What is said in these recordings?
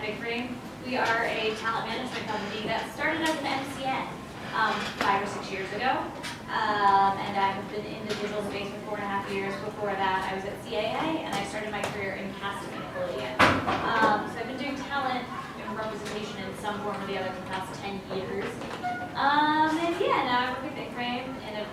Big Frame. We are a talent management company that started as an MCN 5 or 6 years ago. And I've been in the digital space for 4.5 years. Before that, I was at CAA, and I started my career in casting and affiliate. So I've been doing talent and representation in some form or the other for the past 10 years. And yeah, now I work at Big Frame in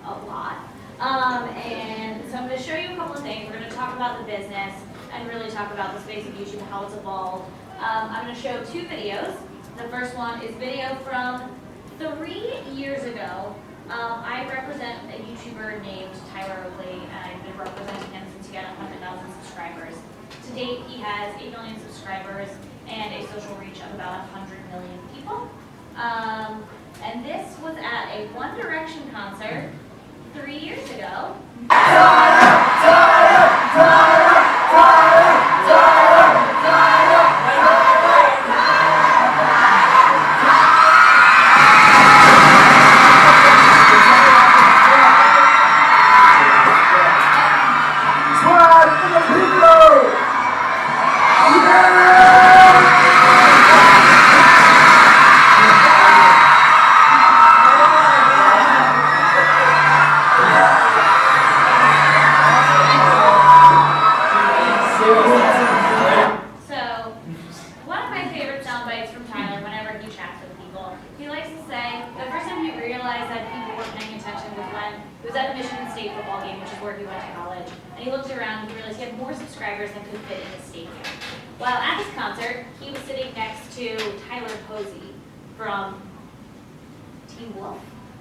a lot. And so I'm going to show you a couple of things. We're going to talk about the business and really talk about the space of YouTube, how it's evolved. I'm going to show 2 videos. The first one is video from 3 years ago. I represent a YouTuber named Tyler Oakley, and I've been representing him since he got 100,000 subscribers. To date, he has 8 million subscribers and a social reach of about 100 million people. And this was at a One Direction concert 3 years ago.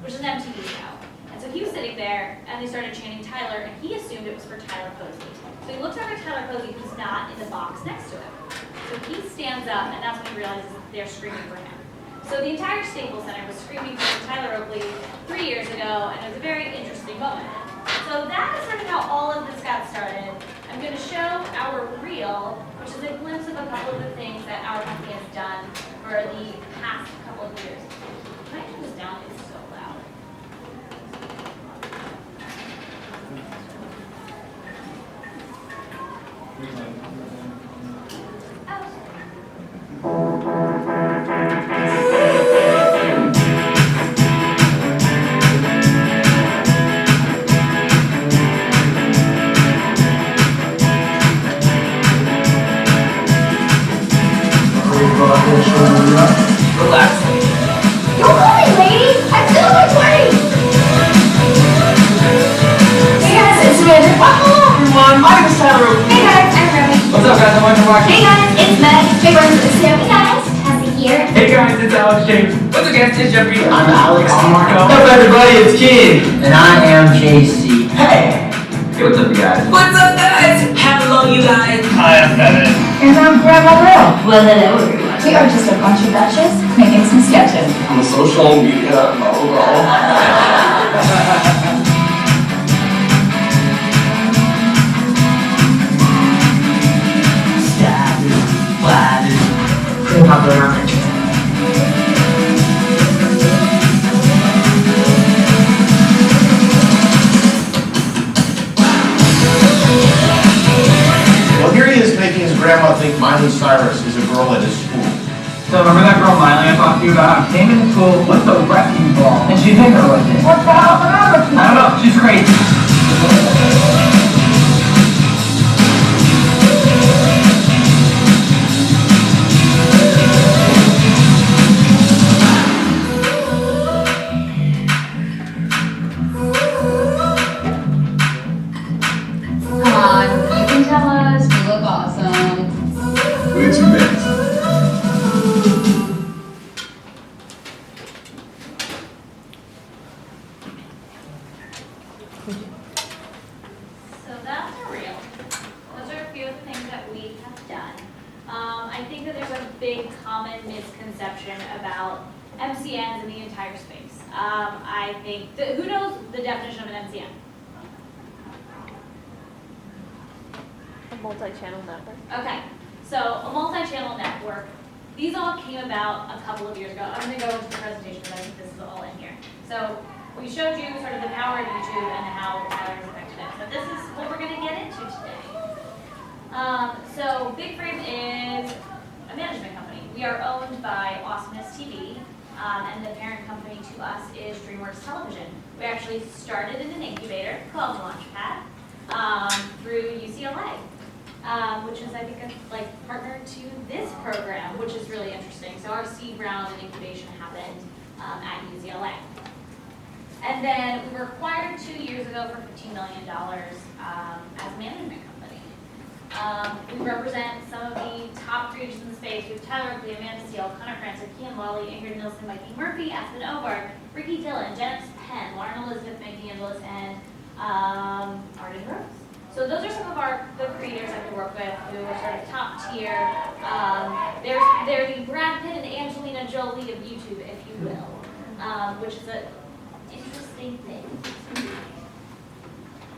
Which is an MTV show. And so he was sitting there, and they started chanting Tyler, and he assumed it was for Tyler Posey. So he looks over at Tyler Posey, who's not in the box next to him. So he stands up, and that's when he realizes they're screaming for him. So the entire Staples Center was screaming for Tyler Oakley 3 years ago, and it was a very interesting moment. So that is sort of how all of this got started. I'm going to show our reel, which is a glimpse of a couple of the things that our company has done for the past couple of years. Can I turn this down? It's so loud. Relax. Don't call me lady! I'm still in my 20s! Hey guys, it's Amanda. Hello everyone, my name is Tyler Oakley. Hey guys, I'm Remy. What's up guys, I'm Michael Rocky. Hey guys, it's Meg. Hey friends, it's Sam. Hey guys, Cassie here. Hey guys, it's Alex James. What's up guys, it's Jeffrey. I'm Alex DeMarco. What's up everybody, it's King. And I am JC. Hey! Hey, what's up you guys? What's up guys? Hello you guys. Hi, I'm Evan. And I'm Grandma Lil. Well, hello everyone. We are just a bunch of Dutches making some sketches. I'm a social media mogul. Status, flatus, pretty popular on the internet. Well, here he is making his grandma think Miley Cyrus is a girl at his school. So remember that girl Miley I talked to you about? Came into school with a wrecking ball, and she hit her with it. What the hell happened? I don't know, she's crazy. Come on, you can tell us we look awesome. Way too many. So that's a reel. Those are a few of the things that we have done. I think that there's a big common misconception about MCNs in the entire space. I think, who knows the definition of an MCN? A multi-channel network. Okay, so a multi-channel network. These all came about a couple of years ago. I'm going to go into the presentation, but I think this is all in here. So we showed you sort of the power of YouTube and how Tyler has affected it. So this is what we're going to get into today. So Big Frame is a are owned by Awesomeness TV, and the parent company to us is DreamWorks Television. We actually started in an incubator called Launchpad through UCLA, which is, I think, a partner to this program, which is really interesting. So our seed round and incubation happened at UCLA. And then we were acquired 2 years ago for $15 million as a management company. We represent some of the top creators in the space. We have Tyler Oakley, Amanda Steele, Connor Francis, Kian Wally, Ingrid Nilsson, Mikey Murphy, Aspen Obar, Ricky Dillon, Janet Penn, Lauren Elizabeth, Meg DeAngelis, and Arden Rose. So those are some of the creators that we work with who are sort of top tier. They're the Brad Pitt and Angelina Jolie of YouTube, if you will, which is an interesting thing.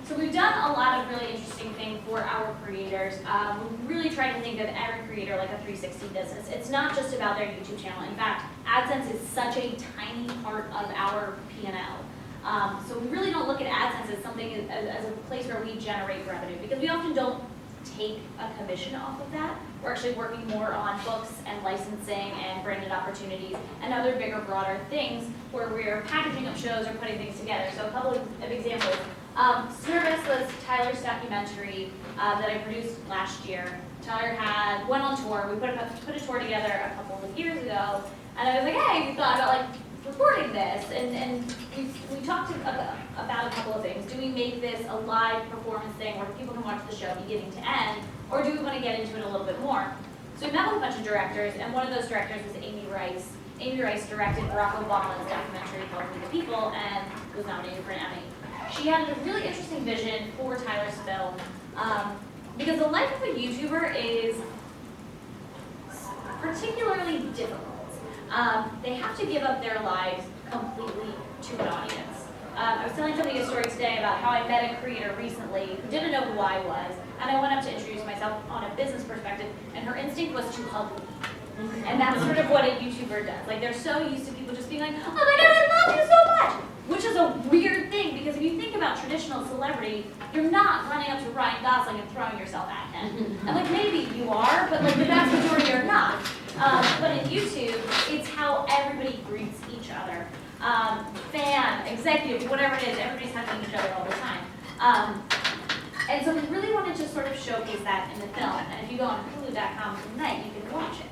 So we've done a lot of really interesting things for our creators. We really try to think of every creator like a 360 business. It's not just about their YouTube channel. In fact, AdSense is such a tiny part of our P&L. So we really don't look at AdSense as something as a place where we generate revenue, because we often don't take a commission off of that. We're actually working more on books and licensing and branded opportunities and other bigger, broader things where we're packaging up shows or putting things together. So a couple of examples. Service was Tyler's documentary that I produced last year. Tyler went on tour. We put a tour together a couple of years ago, and I was like, hey, we thought about recording this, and we talked about a couple of things. Do we make this a live performance thing where people can watch the show beginning to end, or do we want to get into it a little bit more? So we met with a bunch of directors, and one of those directors was Amy Rice. Amy Rice directed Barack Obama's documentary called We the People and was nominated for an Emmy. She had a really interesting vision for Tyler's film, because the life of a YouTuber is particularly difficult. They have to give up their lives completely to an audience. I was telling somebody a story today about how I met a creator recently who didn't know who I was, and I went up to introduce myself on a business perspective, and her instinct was to hug me. And that's sort of what a YouTuber does. Like, they're so used to people just being like, oh my God, I love you so much! Which is a weird thing, because if you think about traditional celebrity, you're not running up to Ryan Gosling and throwing yourself at him. And like, maybe you are, but like the vast majority are not. But in YouTube, it's how everybody greets each other. Fan, executive, whatever it is, everybody's hugging each other all the time. And so we really wanted to sort of showcase that in the film. And if you go on Hulu.com tonight, you can watch it.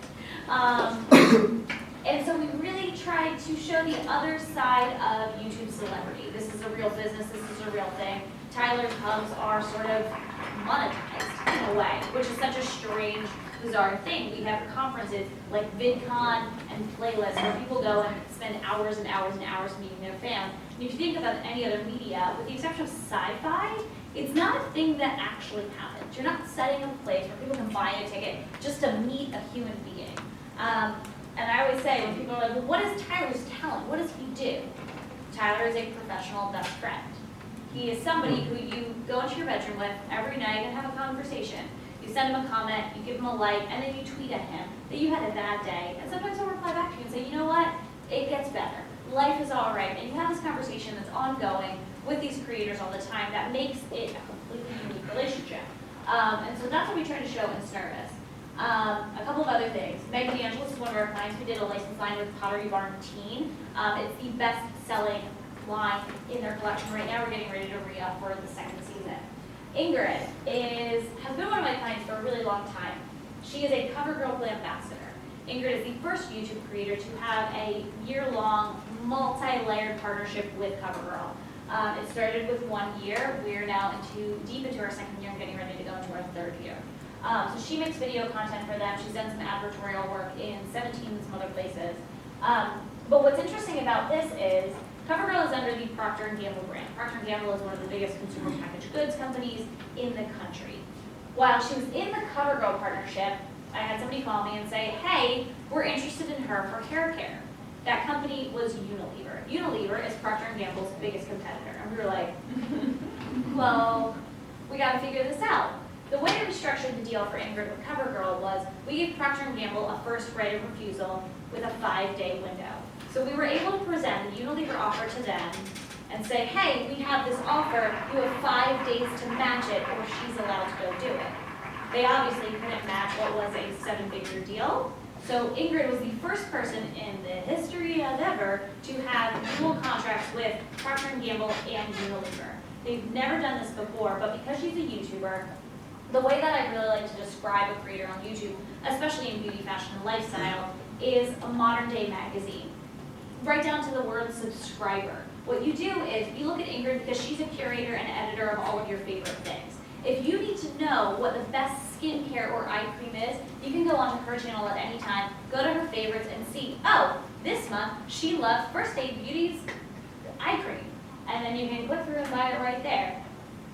And so we really tried to show the other side of YouTube celebrity. This is a real business, this is a real thing. Tyler's hugs are sort of monetized in a way, which is such a strange, bizarre thing. We have conferences like VidCon and Playlist where people go and spend hours and hours and hours meeting their fans. And if you think about any other media, with the exception of sci-fi, it's not a thing that actually happens. You're not setting a place where people can buy a ticket just to meet a human being. And I always say, when people are like, well, what is Tyler's talent? What does he do? Tyler is a professional best friend. He is somebody who you go into your bedroom with every night and have a conversation. You send him a comment, you give him a like, and then you tweet at him that you had a bad day. And sometimes he'll reply back to you and say, you know what? It gets better. Life is all right. And you have this conversation that's ongoing with these creators all the time that makes it a completely unique relationship. And so that's what we try to show in Snervous. A couple of other things. Meg DeAngelis is one of our clients. We did a license line with Pottery Barn Teen. It's the best-selling line in their collection right now. We're getting ready to re-up for the second season. Ingrid has been one of my clients for a really long time. She is a CoverGirl ambassador. Ingrid is the first YouTube creator to have a year-long, multi-layered partnership with CoverGirl. It started with 1 year. We're now deep into our second year and getting ready to go into our third year. So she makes video content for them. She's done some advertorial work in 17 some other places. But what's interesting about this is CoverGirl is under the Procter & Gamble brand. Procter & Gamble is one of the biggest consumer packaged goods companies in the country. While she was in the CoverGirl partnership, I had somebody call me and say, hey, we're interested in her for hair care. That company was Unilever. Unilever is Procter & Gamble's biggest competitor. And we were like, well, we got to figure this out. The way that we structured the deal for Ingrid with CoverGirl was we gave Procter & Gamble a first right of refusal with a 5-day window. So we were able to present the Unilever offer to them and say, hey, we have this offer, you have 5 days to match it or she's allowed to go do it. They obviously couldn't match what was a 7-figure deal, So Ingrid was the first person in the history of ever to have dual contracts with Procter & Gamble and Unilever. They've never done this before, but because she's a YouTuber, the way that I really like to describe a creator on YouTube, especially in beauty, fashion, and lifestyle, is a modern day magazine. Right down to the word subscriber. What you do is you look at Ingrid because she's a curator and editor of all of your favorite things. If you need to know what the best skincare or eye cream is, you can go onto her channel at any time, go to her favorites and see, oh, this month she loves First Aid Beauty's eye cream. And then you can click through and buy it right there.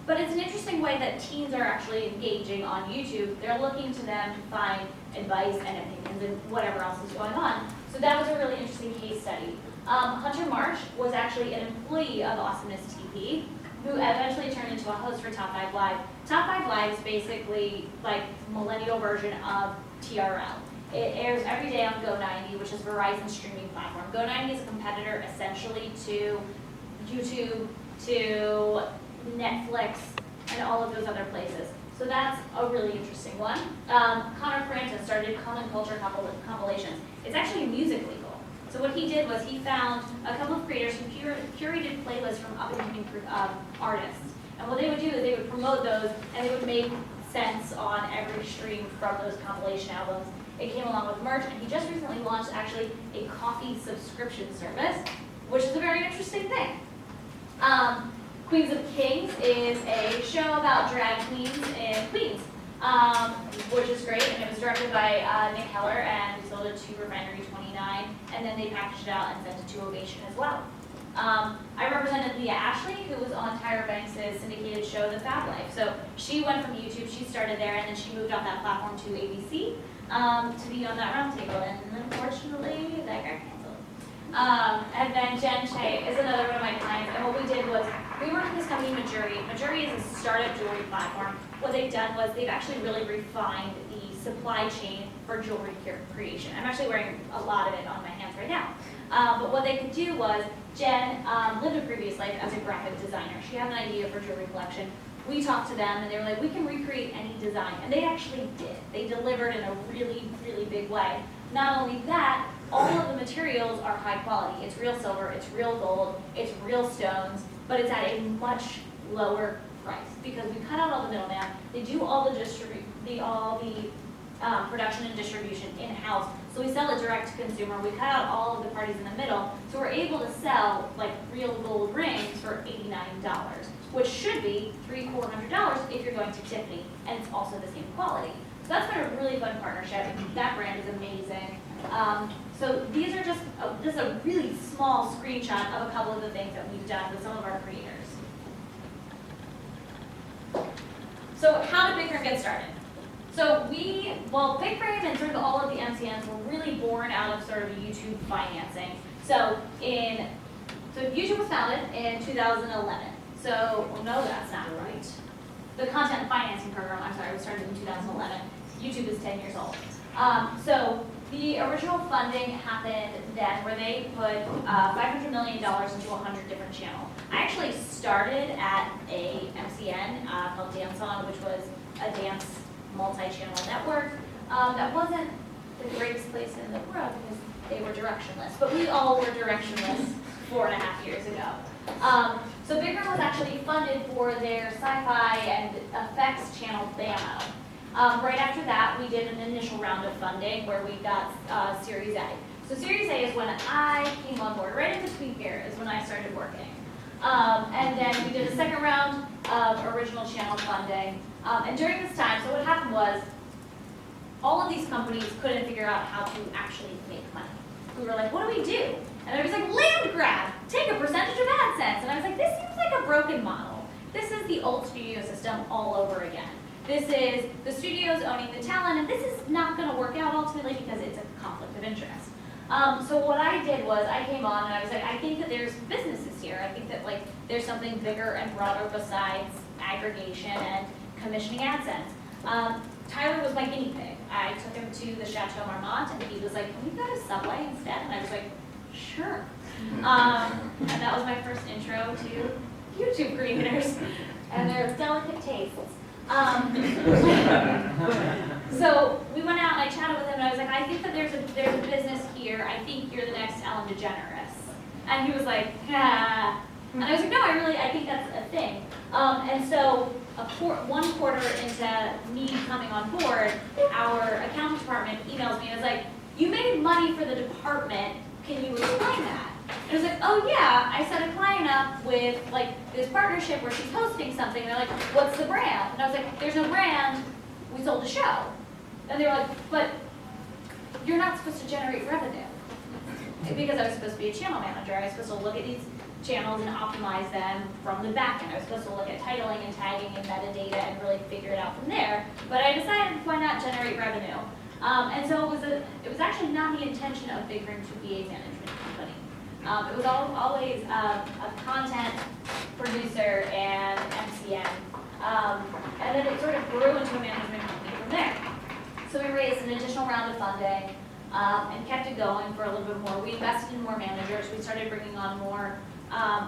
But it's an interesting way that teens are actually engaging on YouTube. They're looking to them to find advice and opinions and whatever else is going on. So that was a really interesting case study. Hunter March was actually an employee of Awesomeness TV, who eventually turned into a host for Top 5 Live. Top 5 Live is basically like millennial version of TRL. It airs every day on Go90, which is Verizon's streaming platform. Go90 is a competitor essentially to YouTube, to Netflix, and all of those other places. So that's a really interesting one. Connor Francis started Common Culture compilations. It's actually music legal. So what he did was he found a couple of creators who curated playlists from up-and-coming artists. And what they would do is they would promote those, and they would make cents on every stream from those compilation albums. It came along with merch, and he just recently launched actually a coffee subscription service, which is a very interesting thing. Queens of Kings is a show about drag queens in Queens, which is great, and it was directed by Nick Heller, and we sold it to Refinery 29, and then they packaged it out and sent it to Ovation as well. I represented Leah Ashley, who was on Tyra Banks' syndicated show, The Fab Life. So she went from YouTube, she started there, and then she moved off that platform to ABC to be on that roundtable, and unfortunately, that got canceled. And then Jen Che is another one of my clients, and what we did was, we worked with this company, Majuri. Majuri is a startup jewelry platform. What they've done was they've actually really refined the supply chain for jewelry creation. I'm actually wearing a lot of it on my hands right now. But what they could do was, Jen lived a previous life as a graphic designer. She had an idea for jewelry collection. We talked to them, and they were like, we can recreate any design. And they actually did. They delivered in a really, really big way. Not only that, all of the materials are high quality. It's real silver, it's real gold, it's real stones, but it's at a much lower price because we cut out all the middleman. They do all the production and distribution in-house. So we sell it direct to consumer. We cut out all of the parties in the middle. So we're able to sell like real gold rings for $89, which should be $300-400 if you're going to Tiffany, and it's also the same quality. So that's been a really fun partnership. That brand is amazing. So these are just a really small screenshot of a couple of the things that we've done with some of our creators. So how did Big Frame get started? So Big Frame and sort of all of the MCNs were really born out of sort of YouTube financing. So YouTube was founded in 2011. So, no, that's not right. The content financing program, I'm sorry, was started in 2011. YouTube is 10 years old. So the original funding happened then where they put $500 million into 100 different channels. I actually started at a MCN called Dance On, which was a dance multi-channel network. That wasn't the greatest place in the world because they were directionless, but we all were directionless 4.5 years ago. So Big Room was actually funded for their sci-fi and effects channel Bamo. Right after that, we did an initial round of funding where we got Series A. So Series A is when I came on board. Right in between here is when I started working. And then we did a second round of original channel funding. And during this time, so what happened was all of these companies couldn't figure out how to actually make money. We were like, what do we do? And I was like, land grab, take a percentage of AdSense. And I was like, this seems like a broken model. This is the old studio system all over again. This is the studios owning the talent, and this is not going to work out ultimately because it's a conflict of interest. So what I did was I came on and I was like, I think that there's businesses here. I think that like there's something bigger and broader besides aggregation and commissioning AdSense. Tyler was my guinea pig. I took him to the Chateau Marmont, and he was like, can we go to Subway instead? And I was like, sure. And that was my first intro to YouTube creators and their delicate tastes. So we went out and I chatted with him and I was like, I think that there's a business here. I think you're the next Ellen DeGeneres. And he was like, ah. And I was like, no, I think that's a thing. And so one quarter into me coming on board, our accounting department emails me and was like, you made money for the department. Can you explain that? And I was like, oh yeah, I set a client up with like this partnership where she's hosting something. They're like, what's the brand? And I was like, there's no brand. We sold a show. And they were like, but you're not supposed to generate revenue. Because I was supposed to be a channel manager. I was supposed to look at these channels and optimize them from the back end. I was supposed to look at titling and tagging and metadata and really figure it out from there. But I decided, why not generate revenue? And so it was actually not the intention of Big Room to be a management company. It was always a content producer and MCN. And then it sort of grew into a management company from there. So we raised an additional round of funding and kept it going for a little bit more. We invested in more managers. We started bringing on more.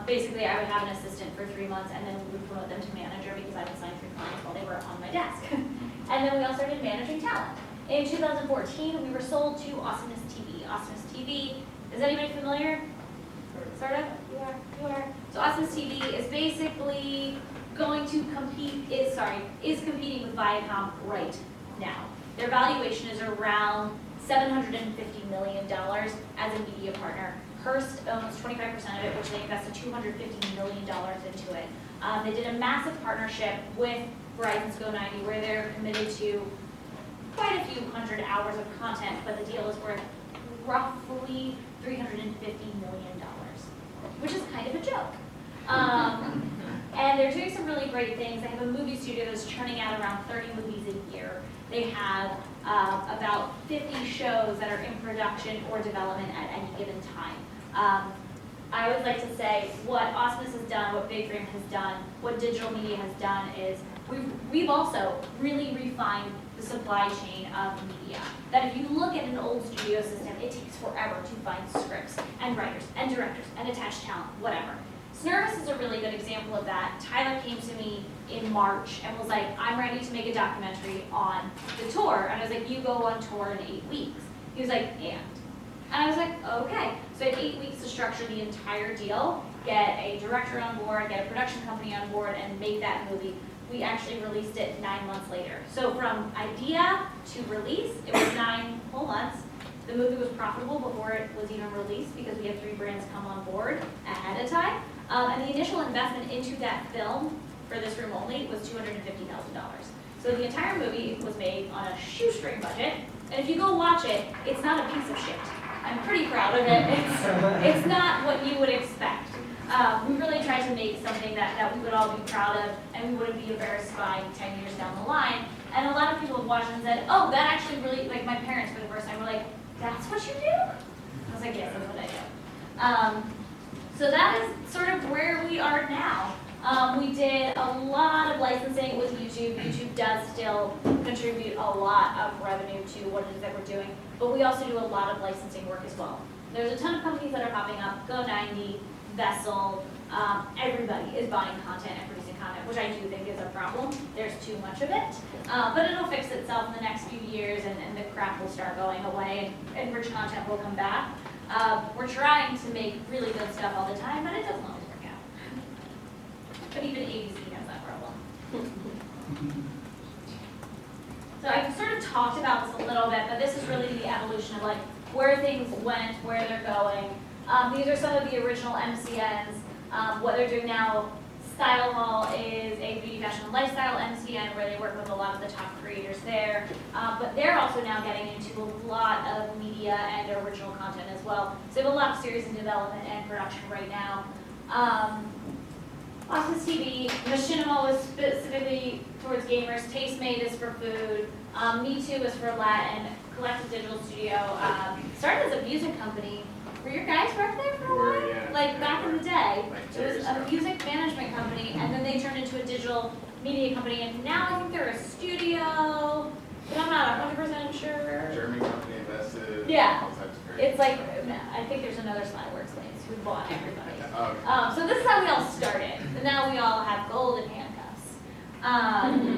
Basically, I would have an assistant for 3 months, and then we would promote them to manager because I would sign 3 clients while they were on my desk. And then we all started managing talent. In 2014, we were sold to Awesomeness TV. Awesomeness TV, is anybody familiar? Sort of? You are. So Awesomeness TV is basically going to is competing with Viacom right now. Their valuation is around $750 million as a media partner. Hearst owns 25% of it, which they invested $250 million into it. They did a massive partnership with Verizon's Go90 where they're committed to quite a few hundred hours of content, but the deal is worth roughly $350 million, which is kind of a joke. And they're doing some really great things. They have a movie studio that's churning out around 30 movies a year. They have about 50 shows that are in production or development at any given time. I always like to say what Awesomeness has done, what Big Frame has done, what digital media has done is we've also really refined the supply chain of media. That if you look at an old studio system, it takes forever to find scripts and writers and directors and attached talent, whatever. Snervous is a really good example of that. Tyler came to me in March and was like, I'm ready to make a documentary on the tour. And I was like, you go on tour in 8 weeks. He was like, and I was like, okay. So I had 8 weeks to structure the entire deal, get a director on board, get a production company on board, and make that movie. We actually released it 9 months later. So from idea to release, it was 9 whole months. The movie was profitable before it was even released because we had 3 brands come on board ahead of time. And the initial investment into that film for this room only was $250,000. So the entire movie was made on a shoestring budget. And if you go watch it, it's not a piece of shit. I'm pretty proud of it. It's not what you would expect. We really tried to make something that we would all be proud of and we wouldn't be embarrassed by 10 years down the line. And a lot of people have watched and said, oh, that actually really, like my parents for the first time were like, that's what you do? I was like, yes, that's what I do. So that is sort of where we are now. We did a lot of licensing with YouTube. YouTube does still contribute a lot of revenue to what it is that we're doing, but we also do a lot of licensing work as well. There's a ton of companies that are popping up, Go90, Vessel, everybody is buying content and producing content, which I do think is a problem. There's too much of it, but it'll fix itself in the next few years and the crap will start going away and rich content will come back. We're trying to make really good stuff all the time, but it doesn't always work out. But even ABC has that problem. So I've sort of talked about this a little bit, but this is really the evolution of like where things went, where they're going. These are some of the original MCNs. What they're doing now, Style Hall is a beauty, fashion, and lifestyle MCN where they work with a lot of the top creators there. But they're also now getting into a lot of media and original content as well. So they have a lot of series in development and production right now. Awesomeness TV, Machinima was specifically towards gamers. Tastemade is for food. Me Too is for Latin. Collective Digital Studio started as a music company. Were your guys work there for a while? Yeah. Like back in the day, Like it was a music management company, and then they turned into a digital media company, and now I think they're a studio, but I'm not 100% sure. German company invested. Yeah. All types of crazy It's like, stuff. I think there's another Slideworks place who bought everybody. Okay. So this is how we all started, and now we all have golden handcuffs.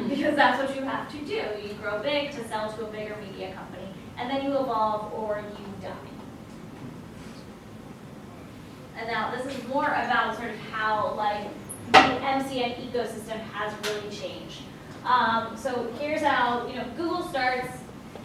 because that's what you have to do. You grow big to sell to a bigger media company, and then you evolve or you die. And now this is more about sort of how like the MCN ecosystem has really changed. So here's how, Google starts.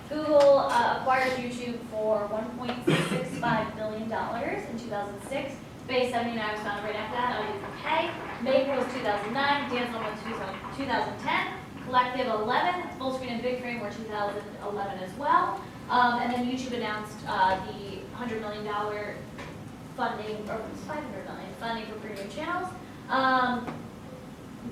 Google acquires YouTube for $1.65 billion in 2006. Base 79 was founded right after that. I was okay. Maker was 2009. Dance was 2010. Collective 11. Full Screen and Big Screen were 2011 as well. And then YouTube announced the $100 million funding, or $500 million funding for premium channels.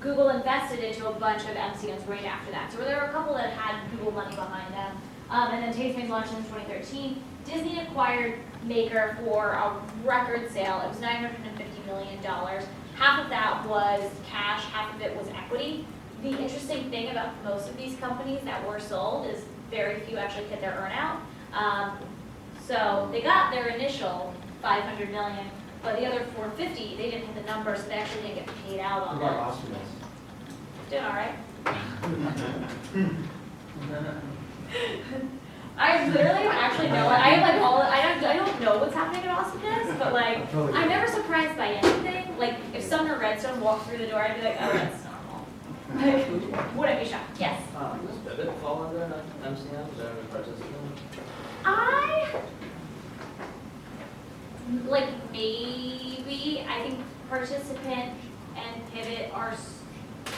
Google invested into a bunch of MCNs right after that. So there were a couple that had Google money behind them. And then Tastemates launched in 2013. Disney acquired Maker for a record sale. It was $950 million. Half of that was cash, half of it was equity. The interesting thing about most of these companies that were sold is very few actually hit their earnout. So they got their initial $500 million, but the other $450, they didn't hit the number, so they actually didn't get paid out on that. Doing all right. I literally don't actually know. I have like I don't know what's happening at Awesomeness, but like I'm never surprised by anything. Like if Sumner Redstone walked through the door, I'd be like, oh, that's normal. Like, wouldn't be shocked. Yes. Does Pivot fall under an MCN? Is there any participant? Maybe. I think Participant and Pivot are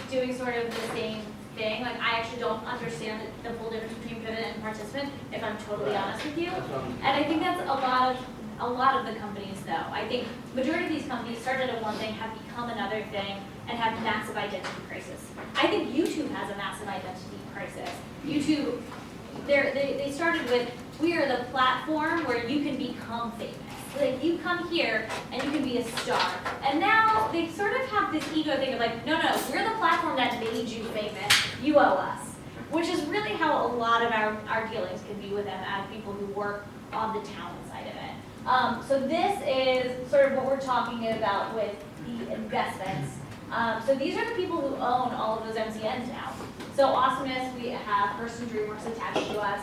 doing sort of the same thing. Like I actually don't understand the full difference between Pivot and Participant, if I'm totally honest with you. And I think that's a lot of the companies though. I think majority of these companies started at one thing, have become another thing, and have massive identity crisis. I think YouTube has a massive identity crisis. YouTube, they started with, we are the platform where you can become famous. Like you come here and you can be a star. And now they sort of have this ego thing of like, no, we're the platform that made you famous. You owe us. Which is really how a lot of our dealings can be with them as people who work on the talent side of it. So this is sort of what we're talking about with the investments. So these are the people who own all of those MCNs now. So Awesomeness, we have First and DreamWorks attached to us.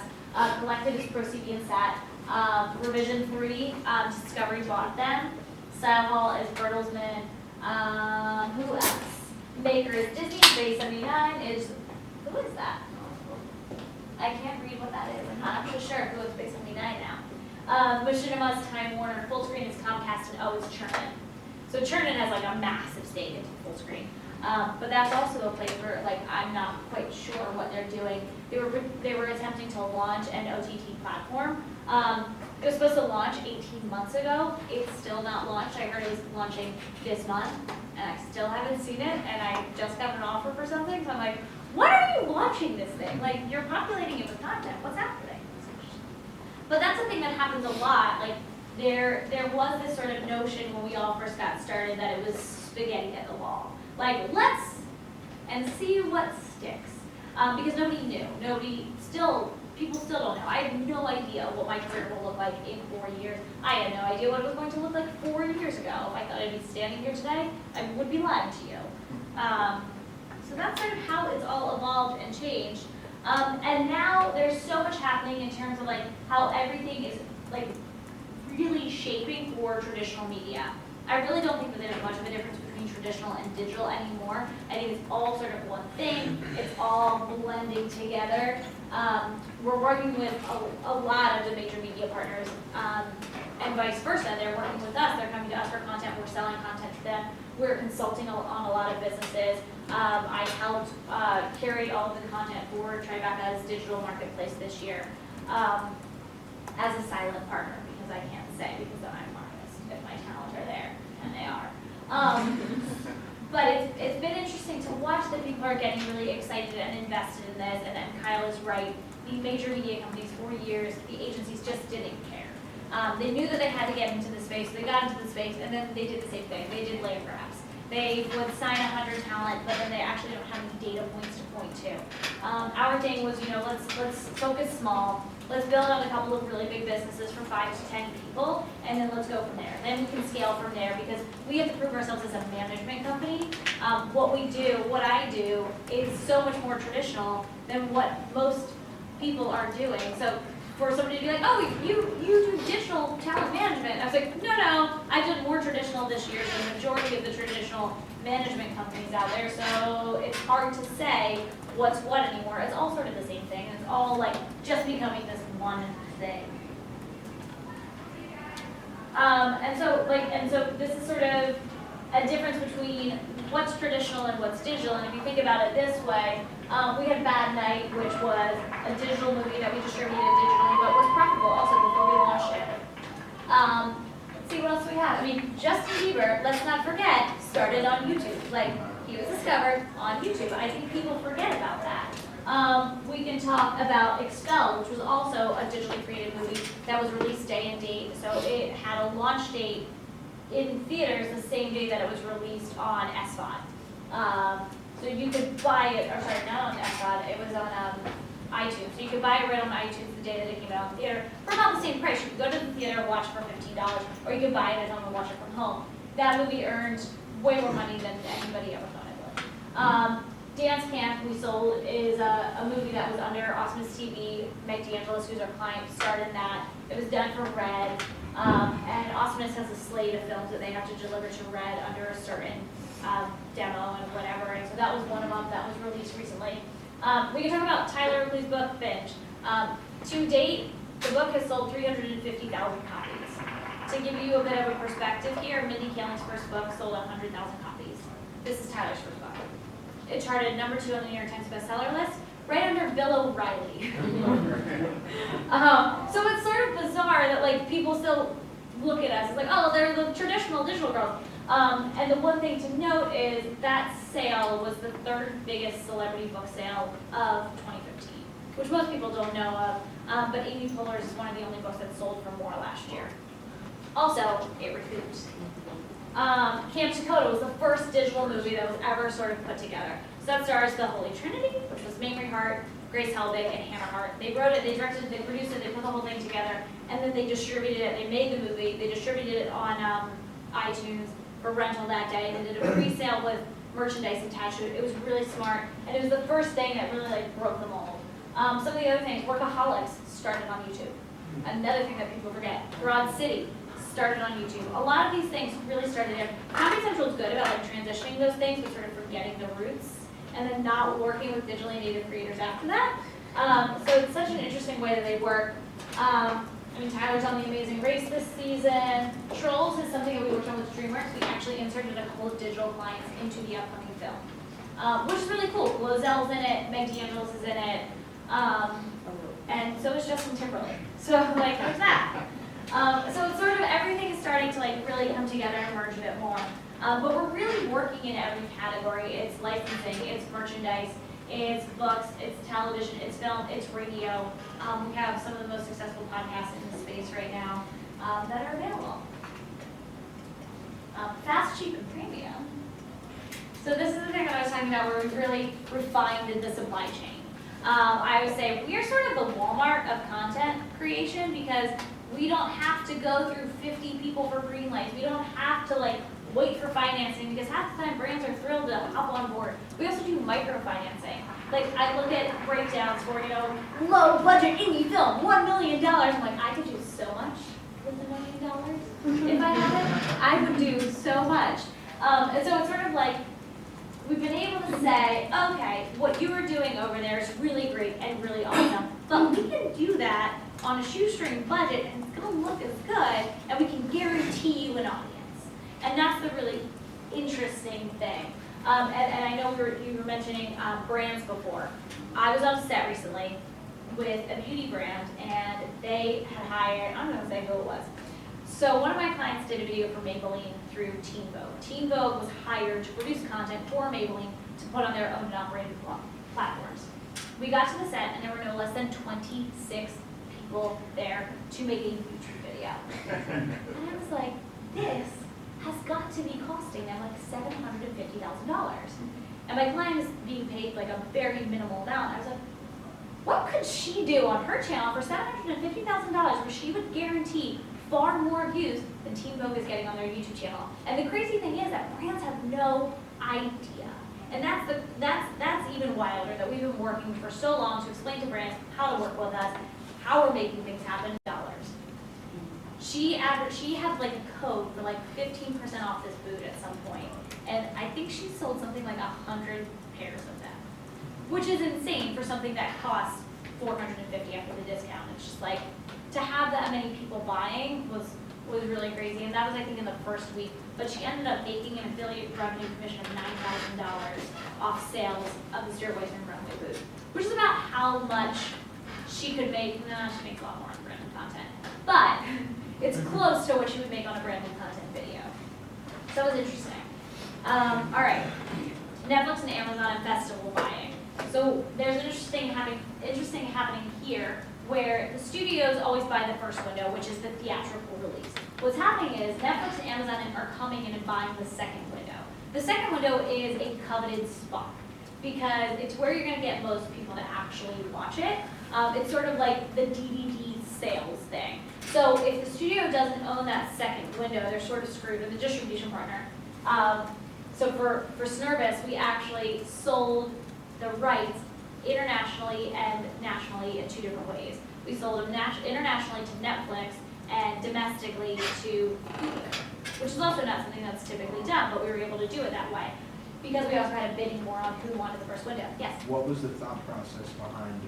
Collective is ProCP and Sat. Revision 3, Discovery bought them. Style Hall is Bertelsmann. Who else? Maker is Disney. Base 79 is, who is that? I can't read what that is. I'm not actually sure who is Base 79 now. Machinima is Time Warner. Full Screen is Comcast, and O is Chernin. So Chernin has like a massive stake into Full Screen. But that's also a place where like I'm not quite sure what they're doing. They were attempting to launch an OTT platform. It was supposed to launch 18 months ago. It's still not launched. I heard it was launching this month, and I still haven't seen it. And I just got an offer for something, so I'm like, when are you launching this thing? Like you're populating it with content. What's happening? But that's the thing that happens a lot. Like there was this sort of notion when we all first got started that it was spaghetti at the wall. Like, let's see what sticks. Because nobody knew. People still don't know. I have no idea what my career will look like in 4 years. I had no idea what it was going to look like 4 years ago. If I thought I'd be standing here today, I would be lying to you. So that's sort of how it's all evolved and changed. And now there's so much happening in terms of like how everything is like really shaping for traditional media. I really don't think that there's much of a difference between traditional and digital anymore. I think it's all sort of one thing. It's all blending together. We're working with a lot of the major media partners, and vice versa. They're working with us. They're coming to us for content. We're selling content to them. We're consulting on a lot of businesses. I helped curate all of the content for Tribeca's digital marketplace this year as a silent partner, because I can't say, because then I'm honest if my talent are there, and they are. But it's been interesting to watch that people are getting really excited and invested in this, and then Kyle is right. The major media companies for years, the agencies just didn't care. They knew that they had to get into the space, so they got into the space, and then they did the same thing. They did land grabs. They would sign 100 talent, but then they actually don't have any data points to point to. Our thing was, let's focus small. let's build on a couple of really big businesses for 5 to 10 people, and then let's go from there. Then we can scale from there because we have to prove ourselves as a management company. What I do is so much more traditional than what most people are doing. So for somebody to be like, oh, you do digital talent management. I was like, no, I've done more traditional this year than the majority of the traditional management companies out there. So it's hard to say what's what anymore. It's all sort of the same thing. It's all like just becoming this one thing. And so this is sort of a difference between what's traditional and what's digital. And if you think about it this way, we had Bad Night, which was a digital movie that we distributed digitally, but was profitable also before we launched it. Let's see what else we have. I mean, Justin Bieber, let's not forget, started on YouTube. Like, he was discovered on YouTube. I think people forget about that. We can talk about Expelled, which was also a digitally created movie that was released day and date. So it had a launch date in theaters the same day that it was released on SVOD. So you could buy it, or sorry, not on SVOD, it was on iTunes. So you could buy it right on iTunes the day that it came out in the theater for about the same price. You could go to the theater and watch it for $15, or you could buy it at home and watch it from home. That movie earned way more money than anybody ever thought it would. Dance Camp We Sold is a movie that was under Awesomeness TV. Meg DeAngelis, who's our client, starred in that. It was done for Red. And Awesomeness has a slate of films that they have to deliver to Red under a certain demo and whatever. And so that was one of them that was released recently. We can talk about Tyler Oakley's book, Binge. To date, the book has sold 350,000 copies. To give you a bit of a perspective here, Mindy Kaling's first book sold 100,000 copies. This is Tyler's first book. It charted #2 on the New York Times bestseller list, right under Bill O'Reilly. So it's sort of bizarre that like people still look at us as like, oh, they're the traditional digital girls. And the one thing to note is that sale was the 3rd biggest celebrity book sale of 2015, which most people don't know of. But Amy Poehler's is one of the only books that sold for more last year. Also, it recouped. Camp Dakota was the first digital movie that was ever sort of put together. So that stars the Holy Trinity, which was Mamrie Hart, Grace Helbig, and Hannah Hart. They wrote it, they directed it, they produced it, they put the whole thing together, and then they distributed it. They made the movie, they distributed it on iTunes for rental that day. They did a pre-sale with merchandise attached to it. It was really smart, and it was the first thing that really like broke the mold. Some of the other things, Workaholics started on YouTube. Another thing that people forget, Broad City started on YouTube. A lot of these things really started there. Comedy Central is good about like transitioning those things, but sort of forgetting the roots, and then not working with digitally native creators after that. So it's such an interesting way that they work. I mean, Tyler's on The Amazing Race this season. Trolls is something that we worked on with DreamWorks. We actually inserted a couple of digital clients into the upcoming film, which is really cool. Lozel's in it, Meg DeAngelis is in it, and so is Justin Timberlake. So like, there's that. So it's sort of everything is starting to like really come together and merge a bit more. But we're really working in every category. It's licensing, it's merchandise, it's books, it's television, it's film, it's radio. We have some of the most successful podcasts in the space right now that are available. Fast, cheap, and premium. So this is the thing that I was talking about where we've really refined the supply chain. I would say we are sort of the Walmart of content creation because we don't have to go through 50 people for green lights. We don't have to like wait for financing because half the time brands are thrilled to hop on board. We also do microfinancing. Like I look at breakdowns for, low budget indie film, $1 million. I'm like, I could do so much with $1 million. If I had it, I would do so much. And so it's sort of like, we've been able to say, okay, what you are doing over there is really great and really awesome, but we can do that on a shoestring budget and it's gonna look as good and we can guarantee you an audience. And that's the really interesting thing. And I know you were mentioning brands before. I was on set recently with a beauty brand and they had hired, I'm not gonna say who it was. So one of my clients did a video for Maybelline through Teen Vogue. Teen Vogue was hired to produce content for Maybelline to put on their owned and operated platforms. We got to the set and there were no less than 26 people there to make a YouTube video. And I was like, this has got to be costing them like $750,000. And my client is being paid like a very minimal amount. I was like, what could she do on her channel for $750,000 where she would guarantee far more views than Teen Vogue is getting on their YouTube channel? And the crazy thing is that brands have no idea. And that's even wilder, that we've been working for so long to explain to brands how to work with us, how we're making things happen in dollars. She had like a code for like 15% off this boot at some point, and I think she sold something like 100 pairs of them, which is insane for something that costs $450 after the discount. It's just like, to have that many people buying was really crazy, and that was I think in the first week. But she ended up making an affiliate revenue commission of $9,000 off sales of the Stuart Weitzman runway boot, which is about how much she could make. No, she makes a lot more on branded content, but it's close to what she would make on a branded content video. So it was interesting. All right, Netflix and Amazon and festival buying. So there's an interesting happening here, where the studios always buy the first window, which is the theatrical release. What's happening is Netflix and Amazon are coming in and buying the second window. The second window is a coveted spot because it's where you're going to get most people to actually watch it. It's sort of like the DVD sales thing. So if the studio doesn't own that second window, they're sort of screwed with the distribution partner. So for Snervous, we actually sold the rights internationally and nationally in two different ways. We sold them internationally to Netflix and domestically to Hulu, which is also not something that's typically done, but we were able to do it that way because we also had a bidding war on who wanted the first window. Yes? What was the thought process behind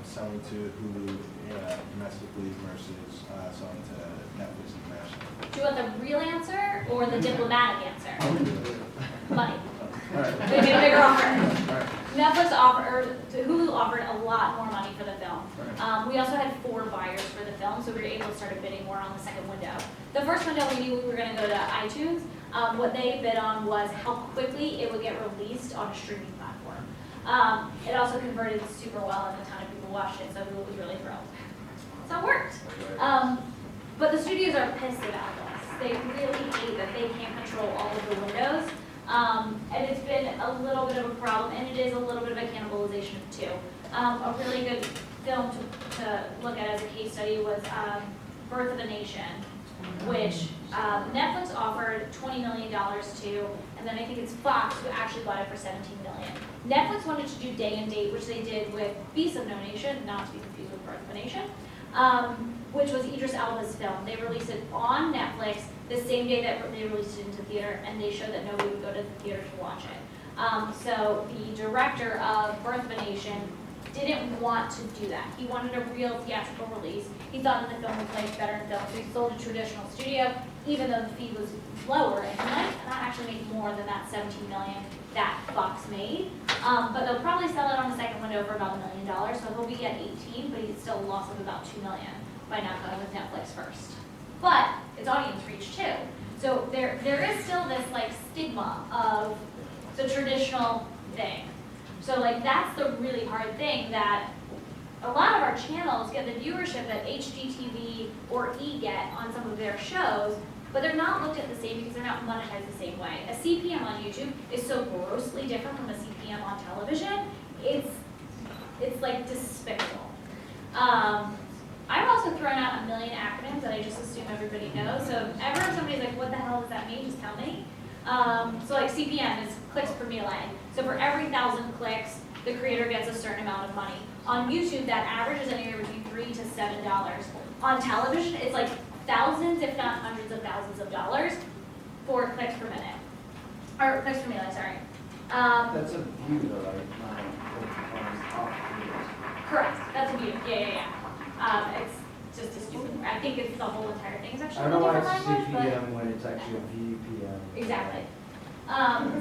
selling to Hulu domestically versus selling to Netflix internationally? Do you want the real answer or the diplomatic answer? Money. All right. They made a bigger offer. All right. Hulu offered a lot more money for the film. We also had 4 buyers for the film, so we were able to start a bidding war on the second window. The first window, we knew we were going to go to iTunes. What they bid on was how quickly it would get released on a streaming platform. It also converted super well, and a ton of people watched it, so Hulu was really thrilled. So it worked. But the studios are pissed about this. They really hate that they can't control all of the windows. And it's been a little bit of a problem, and it is a little bit of a cannibalization of two. A really good film to look at as a case study was Birth of a Nation, which Netflix offered $20 million to, and then I think it's Fox who actually bought it for $17 million. Netflix wanted to do Day and Date, which they did with Beast of No Nation, not to be confused with Birth of a Nation, which was Idris Elba's film. They released it on Netflix the same day that they released it into theater, and they showed that nobody would go to the theater to watch it. So the director of Birth of a Nation didn't want to do that. He wanted a real theatrical release. He thought that the film would play better in film, so he sold to traditional studio, even though the fee was lower, and he might not actually make more than that $17 million that Fox made. But they'll probably sell it on the second window for about $1 million, so he'll be at 18, but he's still a loss of about $2 million by not going with Netflix first. But it's audience reach too. So there is still this like stigma of the traditional thing. So like that's the really hard thing, that a lot of our channels get the viewership that HGTV or E get on some of their shows, but they're not looked at the same because they're not monetized the same way. A CPM on YouTube is so grossly different from a CPM on television. It's like despicable. I've also thrown out a million acronyms that I just assume everybody knows. So if ever somebody's like, what the hell does that mean? Just tell me. So like CPM is clicks per melee. So for every 1,000 clicks, the creator gets a certain amount of money. On YouTube, that average is anywhere between $3 to $7. On television, it's like thousands, if not hundreds of thousands of dollars for clicks per minute. Or clicks per melee, sorry. That's a view though, right? Correct, that's a view, yeah. It's just a stupid, I think it's the whole entire thing is I actually don't know a why different it's language, but. CPM when it's actually a VPM. Exactly.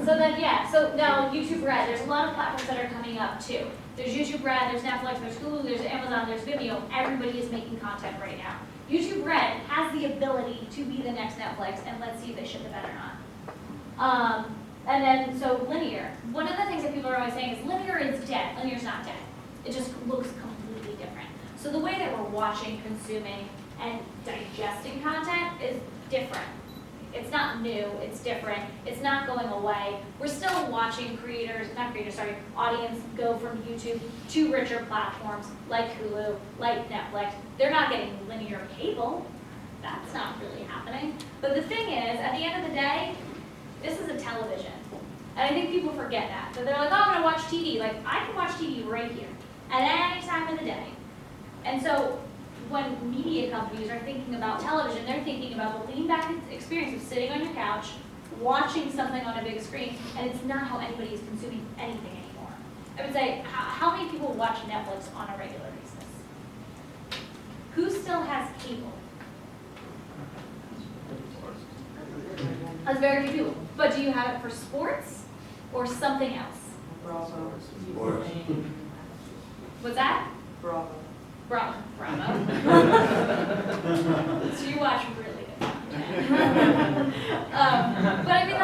So then, yeah, so now YouTube Red, there's a lot of platforms that are coming up too. There's YouTube Red, there's Netflix, there's Hulu, there's Amazon, there's Vimeo. Everybody is making content right now. YouTube Red has the ability to be the next Netflix, and let's see if they ship it better or not. And then, so linear. One of the things that people are always saying is linear is dead. Linear's not dead. It just looks completely different. So the way that we're watching, consuming, and digesting content is different. It's not new, it's different, it's not going away. We're still watching audience go from YouTube to richer platforms like Hulu, like Netflix. They're not getting linear cable. That's not really happening. But the thing is, at the end of the day, this is a television. And I think people forget that. So they're like, oh, I'm gonna watch TV. Like, I can watch TV right here at any time of the day. And so when media companies are thinking about television, they're thinking about the lean back experience of sitting on your couch, watching something on a big screen, and it's not how anybody is consuming anything anymore. I would say, how many people watch Netflix on a regular basis? Who still has cable? That's very few people. But do you have it for sports or something else? Bravo. What's that? Bravo. Bravo. So you watch really good content. But I mean,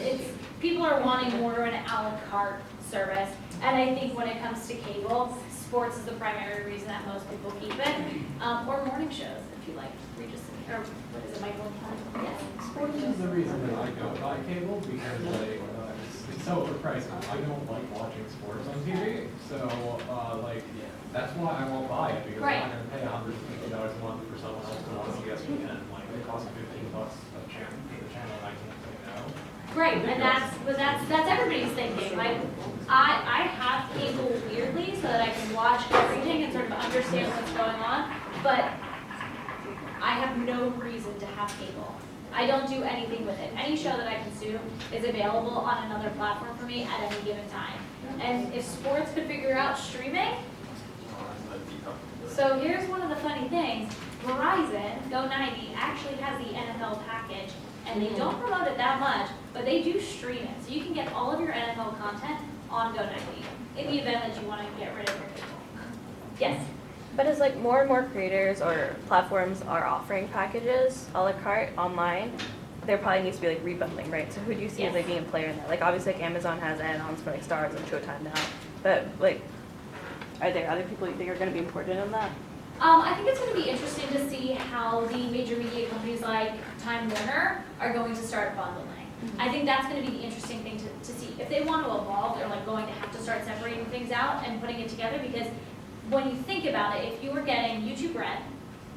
it's people are wanting more of an a la carte service. And I think when it comes to cable, sports is the primary reason that most people keep it. Or morning shows, if you like. Or what is it, Michael? Yes. Sports is the reason that I don't buy cable because it's so overpriced. I don't like watching sports on TV, so that's why I won't buy it because I'm not going to pay $150 a month for someone else to watch ESPN. Like it costs $15 a channel for the channel, and I can't say no. Right, and that's everybody's thinking. Like I have cable weirdly so that I can watch everything and sort of understand what's going on, but I have no reason to have cable. I don't do anything with it. Any show that I consume is available on another platform for me at any given time. And if sports could figure out streaming, so here's one of the funny things. Verizon, Go90, actually has the NFL package, and they don't promote it that much, but they do stream it. So you can get all of your NFL content on Go90 in the event that you want to get rid of your cable. Yes? But as like more and more creators or platforms are offering packages a la carte online, there probably needs to be like rebundling, right? So who do you see as like being a player in that? Like obviously like Amazon has add-ons for like Stars and Showtime now, but like are there other people you think are going to be important in that? I think it's going to be interesting to see how the major media companies like Time Warner are going to start bundling. I think that's going to be the interesting thing to see. If they want to evolve, they're like going to have to start separating things out and putting it together because when you think about it, if you were getting YouTube Red,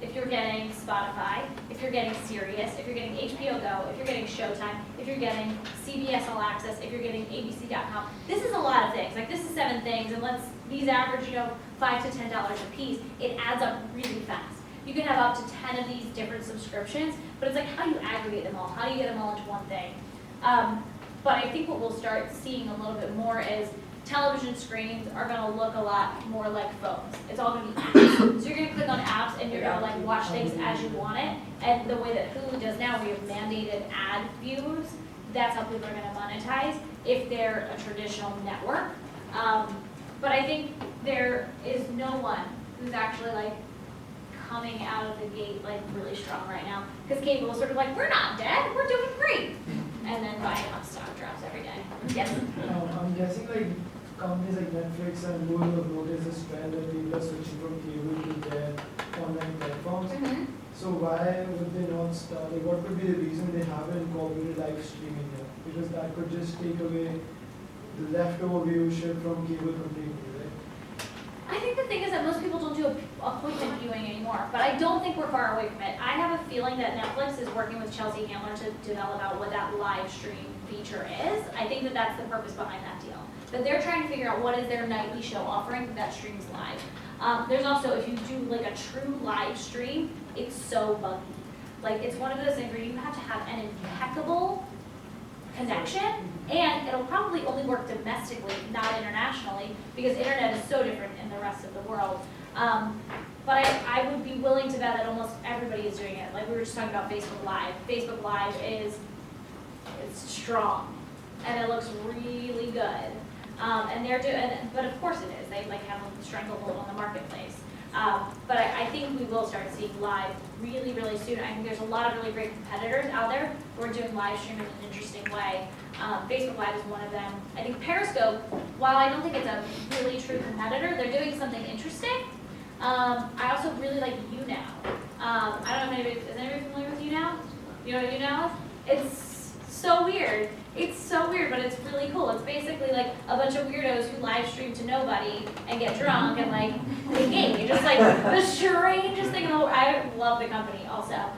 if you're getting Spotify, if you're getting Sirius, if you're getting HBO Go, if you're getting Showtime, if you're getting CBS All Access, if you're getting ABC.com, this is a lot of things. Like this is 7 things, and these average, $5 to $10 a piece. It adds up really fast. You can have up to 10 of these different subscriptions, but it's like how do you aggregate them all? How do you get them all into one thing? But I think what we'll start seeing a little bit more is television screens are going to look a lot more like phones. It's all going to be apps. So you're going to click on apps and you're going to like watch things as you want it. And the way that Hulu does now, where you have mandated ad views, that's how people are going to monetize if they're a traditional network. But I think there is no one who's actually like coming out of the gate like really strong right now. Because cable is sort of like, we're not dead, we're doing great. And then buying up stock drops every day. Yes? I'm guessing like companies like Netflix and Google have noticed this trend that people are switching from cable to their online platforms. Mm-hmm. So why would they not start? Like, what would be the reason they haven't incorporated live streaming here? Because that could just take away the leftover viewership from cable completely, right? I think the thing is that most people don't do appointment viewing anymore, but I don't think we're far away from it. I have a feeling that Netflix is working with Chelsea Handler to develop out what that live stream feature is. I think that that's the purpose behind that deal. That they're trying to figure out what is their nightly show offering that streams live. There's also, if you do like a true live stream, it's so buggy. Like it's one of those things where you have to have an impeccable connection, and it'll probably only work domestically, not internationally, because internet is so different in the rest of the world. But I would be willing to bet that almost everybody is doing it. Like we were just talking about Facebook Live. Facebook Live it's strong, and it looks really good. And they're doing, but of course it is. They like have a stranglehold on the marketplace. But I think we will start seeing live really, really soon. I think there's a lot of really great competitors out there who are doing live streaming in an interesting way. Facebook Live is one of them. I think Periscope, while I don't think it's a really true competitor, they're doing something interesting. I also really like YouNow. I don't know if anybody, is anybody familiar with YouNow? You know what you know? It's so weird. It's so weird, but it's really cool. It's basically like a bunch of weirdos who live stream to nobody and get drunk and like play game. It's just like the strangest thing in the world. I love the company also.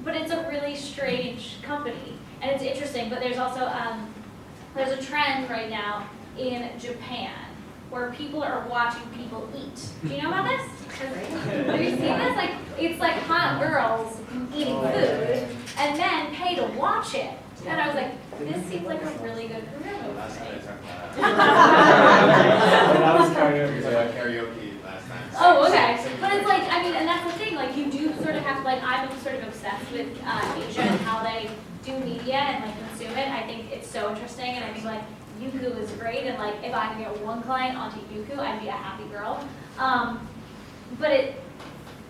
But it's a really strange company and it's interesting, but there's also, there's a trend right now in Japan where people are watching people eat. Do you know about this? Have you seen this? Like, it's like hot girls eating food and men pay to watch it. And I was like, this seems like a really good career move. That was karaoke last time. Oh, okay. But it's like, I mean, and that's the thing, like, you do sort of have to, like, I'm sort of obsessed with Asia and how they do media and, like, consume it. I think it's so interesting, and I think, like, Youku is great, and, like, if I can get one client onto Youku, I'd be a happy girl. But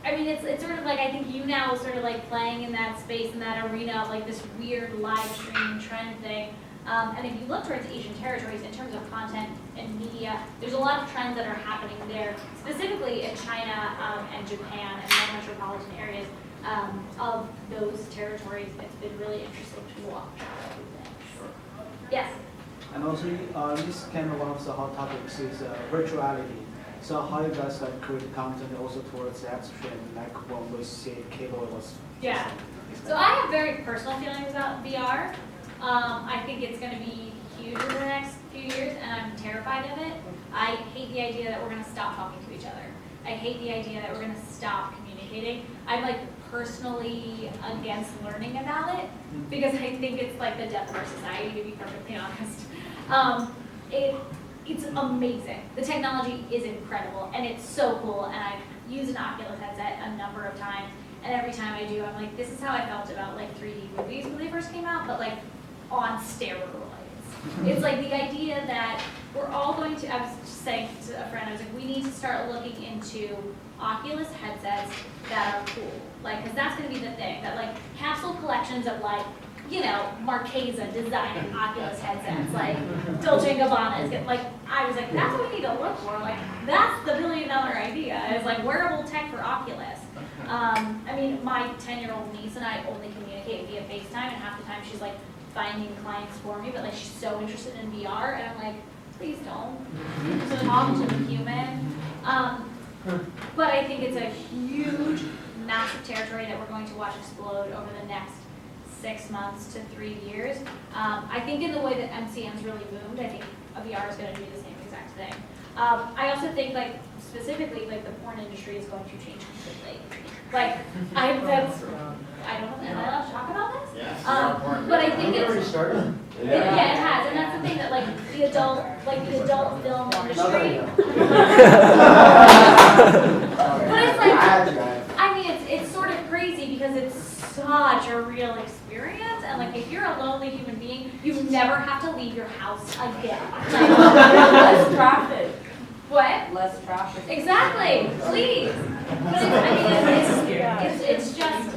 it's sort of like, I think YouNow is sort of like playing in that space, in that arena of like this weird live streaming trend thing. And if you look towards Asian territories in terms of content and media, there's a lot of trends that are happening there, specifically in China and Japan and more metropolitan areas of those territories. It's been really interesting to watch. Yes? And also, this kind of one of the hot topics is virtuality. So how you guys like create content also towards that trend, like when we see cable was. Yeah. So I have very personal feelings about VR. I think it's going to be huge in the next few years, and I'm terrified of it. I hate the idea that we're going to stop talking to each other. I hate the idea that we're going to stop communicating. I'm like personally against learning about it because I think it's like the death of our society, to be perfectly honest. It's amazing. The technology is incredible, and it's so cool, and I've used an Oculus headset a number of times, and every time I do, I'm like, this is how I felt about like 3D movies when they first came out, but like on steroids. It's like the idea that we're all going to, I was just saying to a friend, I was like, we need to start looking into Oculus headsets that are cool. Like, because that's going to be the thing, that like capsule collections of like, you know, Marchesa designing Oculus headsets, like Dolce & Gabbana is like, I was like, that's what we need to look for. Like, that's the $1 billion idea, is like wearable tech for Oculus. I mean, my 10-year-old niece and I only communicate via FaceTime, and half the time she's like finding clients for me, but like she's so interested in VR, and I'm like, please don't. Just talk to the human. But I think it's a huge, massive territory that we're going to watch explode over the next 6 months to 3 years. I think in the way that MCM's really boomed, I think VR is going to do the same exact thing. I also think, like, specifically, like, the porn industry is going to change completely. Like, I don't know, am I allowed to talk about this? Yes. But I think it's... already started? Yeah, it has, and that's the thing, that, like, the adult film industry... But it's like, I mean, it's sort of crazy because it's such a real experience, and like if you're a lonely human being, you never have to leave your house again. Like, less traffic. What? Less traffic. Exactly. Please. But it's just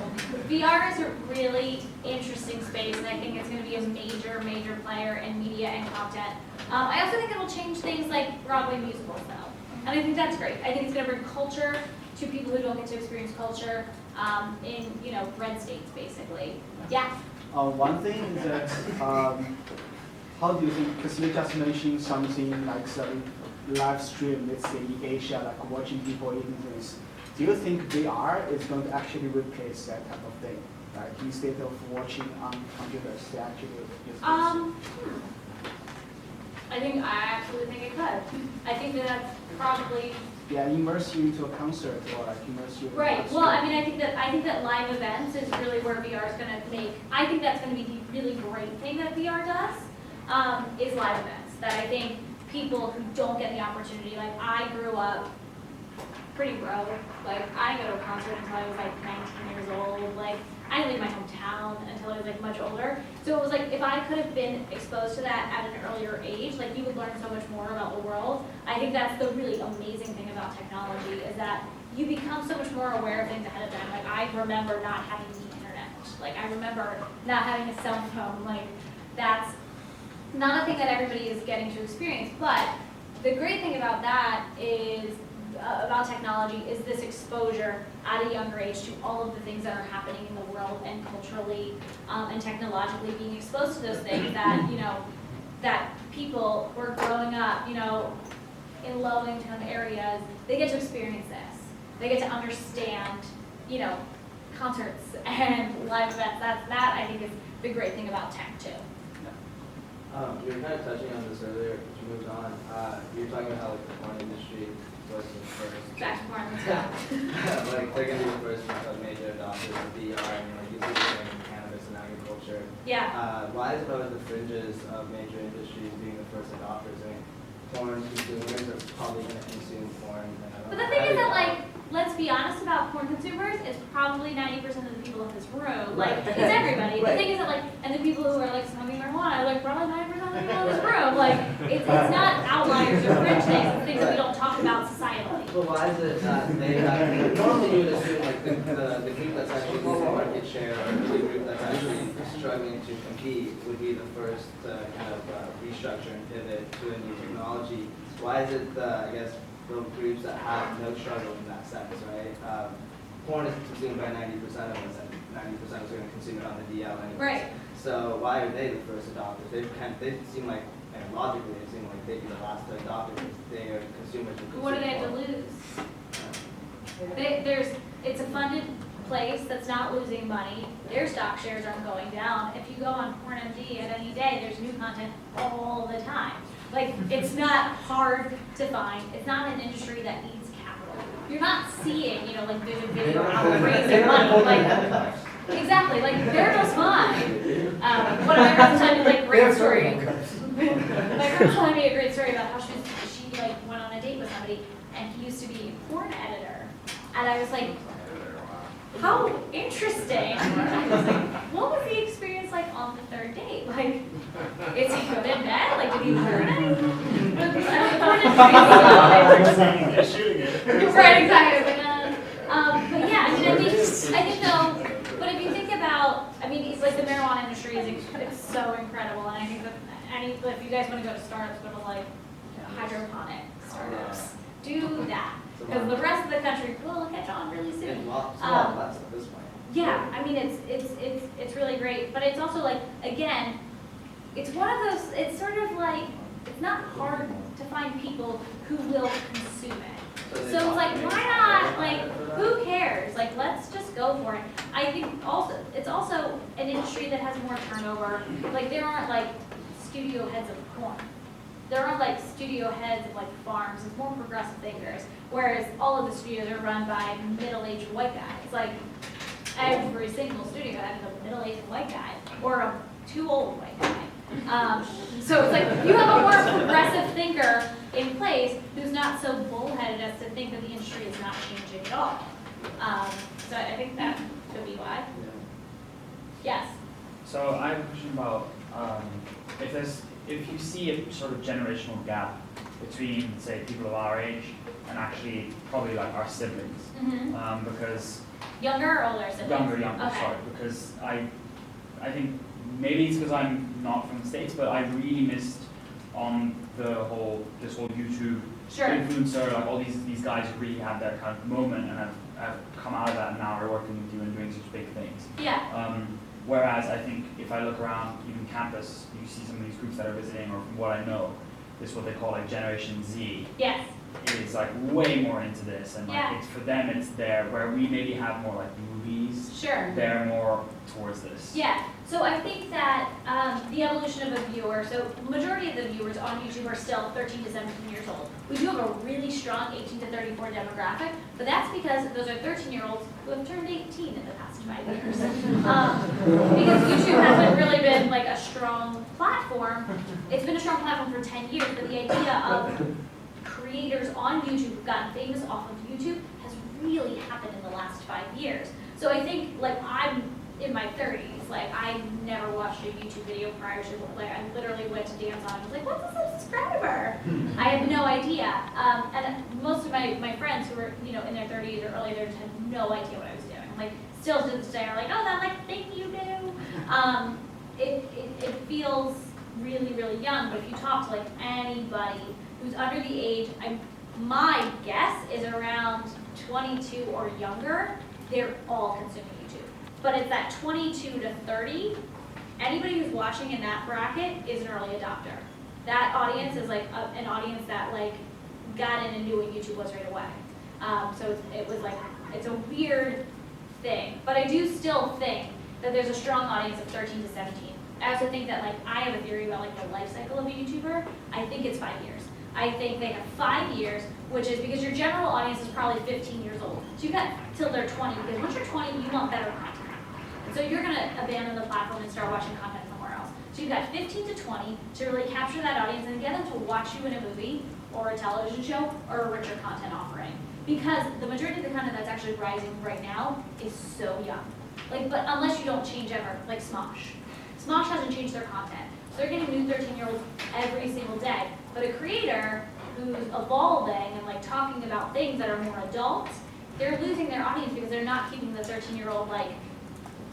VR is a really interesting space, and I think it's going to be a major player in media and content. I also think it'll change things like Broadway musicals, though, and I think that's great. I think it's going to bring culture to people who don't get to experience culture in, you know, red states, basically. Yeah. One thing is that, how do you think, because you just mentioned something like some live stream, let's say in Asia, like watching people eating things. Do you think VR is going to actually replace that type of thing? Like instead of watching on computers, they actually use this? I absolutely think it could. I think that that's probably... Yeah, immerse you into a concert or like immerse you. Right. Well, I mean, I think that live events is really where VR is going to make. I think that's going to be the really great thing that VR does, is live events. That I think people who don't get the opportunity, like I grew up pretty broke. Like I didn't go to a concert until I was like 19 years old. Like I didn't leave my hometown until I was like much older. So it was like if I could have been exposed to that at an earlier age, like you would learn so much more about the world. I think that's the really amazing thing about technology, is that you become so much more aware of things ahead of time. Like I remember not having the internet. Like I remember not having a cell phone. Like that's not a thing that everybody is getting to experience. But the great thing about that is about technology is this exposure at a younger age to all of the things that are happening in the world and culturally and technologically being exposed to those things that, that people who are growing up, in low-income areas, they get to experience this. They get to understand, concerts and live events. That I think is the great thing about tech too. You were kind of touching on this earlier, but you moved on. You were talking about how like the porn industry was the first. Back to porn, let's go. Like they're gonna be the first major adopters of VR, and like you see it in cannabis and agriculture. Yeah. Why is it always the fringes of major industries being the first adopters? I mean, porn consumers are probably gonna consume porn. But the thing is that, like, let's be honest about porn consumers, it's probably 90% of the people in this room. Like, it's everybody. The thing is that, like, and the people who are, like, smoking marijuana, like, probably 90% of the people in this room. Like, it's not outliers or fringe things, it's things that we don't talk about societally. But why is it that they have, normally you would assume, like, the group that's actually losing market share, or the group that's actually struggling to compete, would be the first to kind of restructure and pivot to a new technology. Why is it, I guess, the groups that have no struggle in that sense, right? Porn is consumed by 90% of us, and 90% is going to consume it on the DL anyway. Right. So why are they the first adopters? They seem like, and logically, they seem like they'd be the last to adopt it because they are consumers who consume What do they have to porn. lose? It's a funded place that's not losing money. Their stock shares aren't going down. If you go on PornMD at any day, there's new content all the time. Like, it's not hard to find. It's not an industry that needs capital. You're not seeing, like, there's a video how to raise their money. Like, exactly. Like, there goes mine. One of my friends told me, like, great story. My friend was telling me a great story about how she like, went on a date with somebody, and he used to be a porn editor. And I was like, how interesting. I was like, what was the experience like on the third date? Like, is he good in bed? Like, did he learn anything? They're shooting it. Right, exactly. But yeah, I think though, but if you think about, it's like the marijuana industry it's so incredible, and I think that if you guys want to go to startups, go to like hydroponic startups, do that. Because the rest of the country will catch on really soon. That's at this point. Yeah, it's really great, but it's also like, again, it's one of those. It's sort of like, it's not hard to find people who will consume it. So it's like, why not? Like, who cares? Like, let's just go for it. I think also it's also an industry that has more turnover. Like, there aren't like studio heads of porn. There aren't like studio heads of like farms. It's more progressive thinkers. Whereas all of the studios are run by middle-aged white guys. Like, every single studio has a middle-aged white guy or a too old white guy. So it's like you have a more progressive thinker in place who's not so bullheaded as to think that the industry is not changing at all. So I think that could be why. Yes. So I have a question about if you see a sort of generational gap between, say, people of our age and actually probably like our siblings, because younger or older siblings? Younger, okay. Sorry, because I think maybe it's because I'm not from the States, but I really missed on this whole YouTube influencer, like all these guys who really had that kind of moment and have come out of that and now are working with you and doing such big things. Yeah. Whereas I think if I look around even campus, you see some of these groups that are visiting, or from what I know, this is what they call like Generation Z. Yes. Is like way more into this, and like it's for them, it's there. Where we maybe have more like movies. Sure. They're more towards this. Yeah. So I think that the evolution of a viewer. So majority of the viewers on YouTube are still 13 to 17 years old. We do have a really strong 18 to 34 demographic, but that's because those are 13-year-olds who have turned 18 in the past 5 years. Because YouTube hasn't really been like a strong platform. It's been a strong platform for 10 years, but the idea of creators on YouTube who've gotten famous off of YouTube has really happened in the last 5 years. So I think, like, I'm in my 30s. Like, I never watched a YouTube video prior to, like, I literally went to dance on and was like, what's a subscriber? I had no idea. And most of my friends who were, in their 30s or early 30s had no idea what I was doing. Like, still to this day are like, oh, that like thing you do. It feels really, really young, but if you talk to like anybody who's under the age, I'm My guess is around 22 or younger, they're all consuming YouTube. But it's that 22 to 30, anybody who's watching in that bracket is an early adopter. That audience is like an audience that like got in and knew what YouTube was right away. So it was like, it's a weird thing. But I do still think that there's a strong audience of 13 to 17. I also think that like, I have a theory about like the life cycle of a YouTuber. I think it's 5 years. I think they have 5 years, which is because your general audience is probably 15 years old. So you've got till they're 20, because once you're 20, you want better content. And so you're gonna abandon the platform and start watching content somewhere else. So you've got 15 to 20 to really capture that audience and get them to watch you in a movie or a television show or a richer content offering. Because the majority of the content that's actually rising right now is so young. Like, but unless you don't change ever, like Smosh. Smosh hasn't changed their content. So they're getting new 13-year-olds every single day. But a creator who's evolving and like talking about things that are more adult, they're losing their audience because they're not keeping the 13-year-old like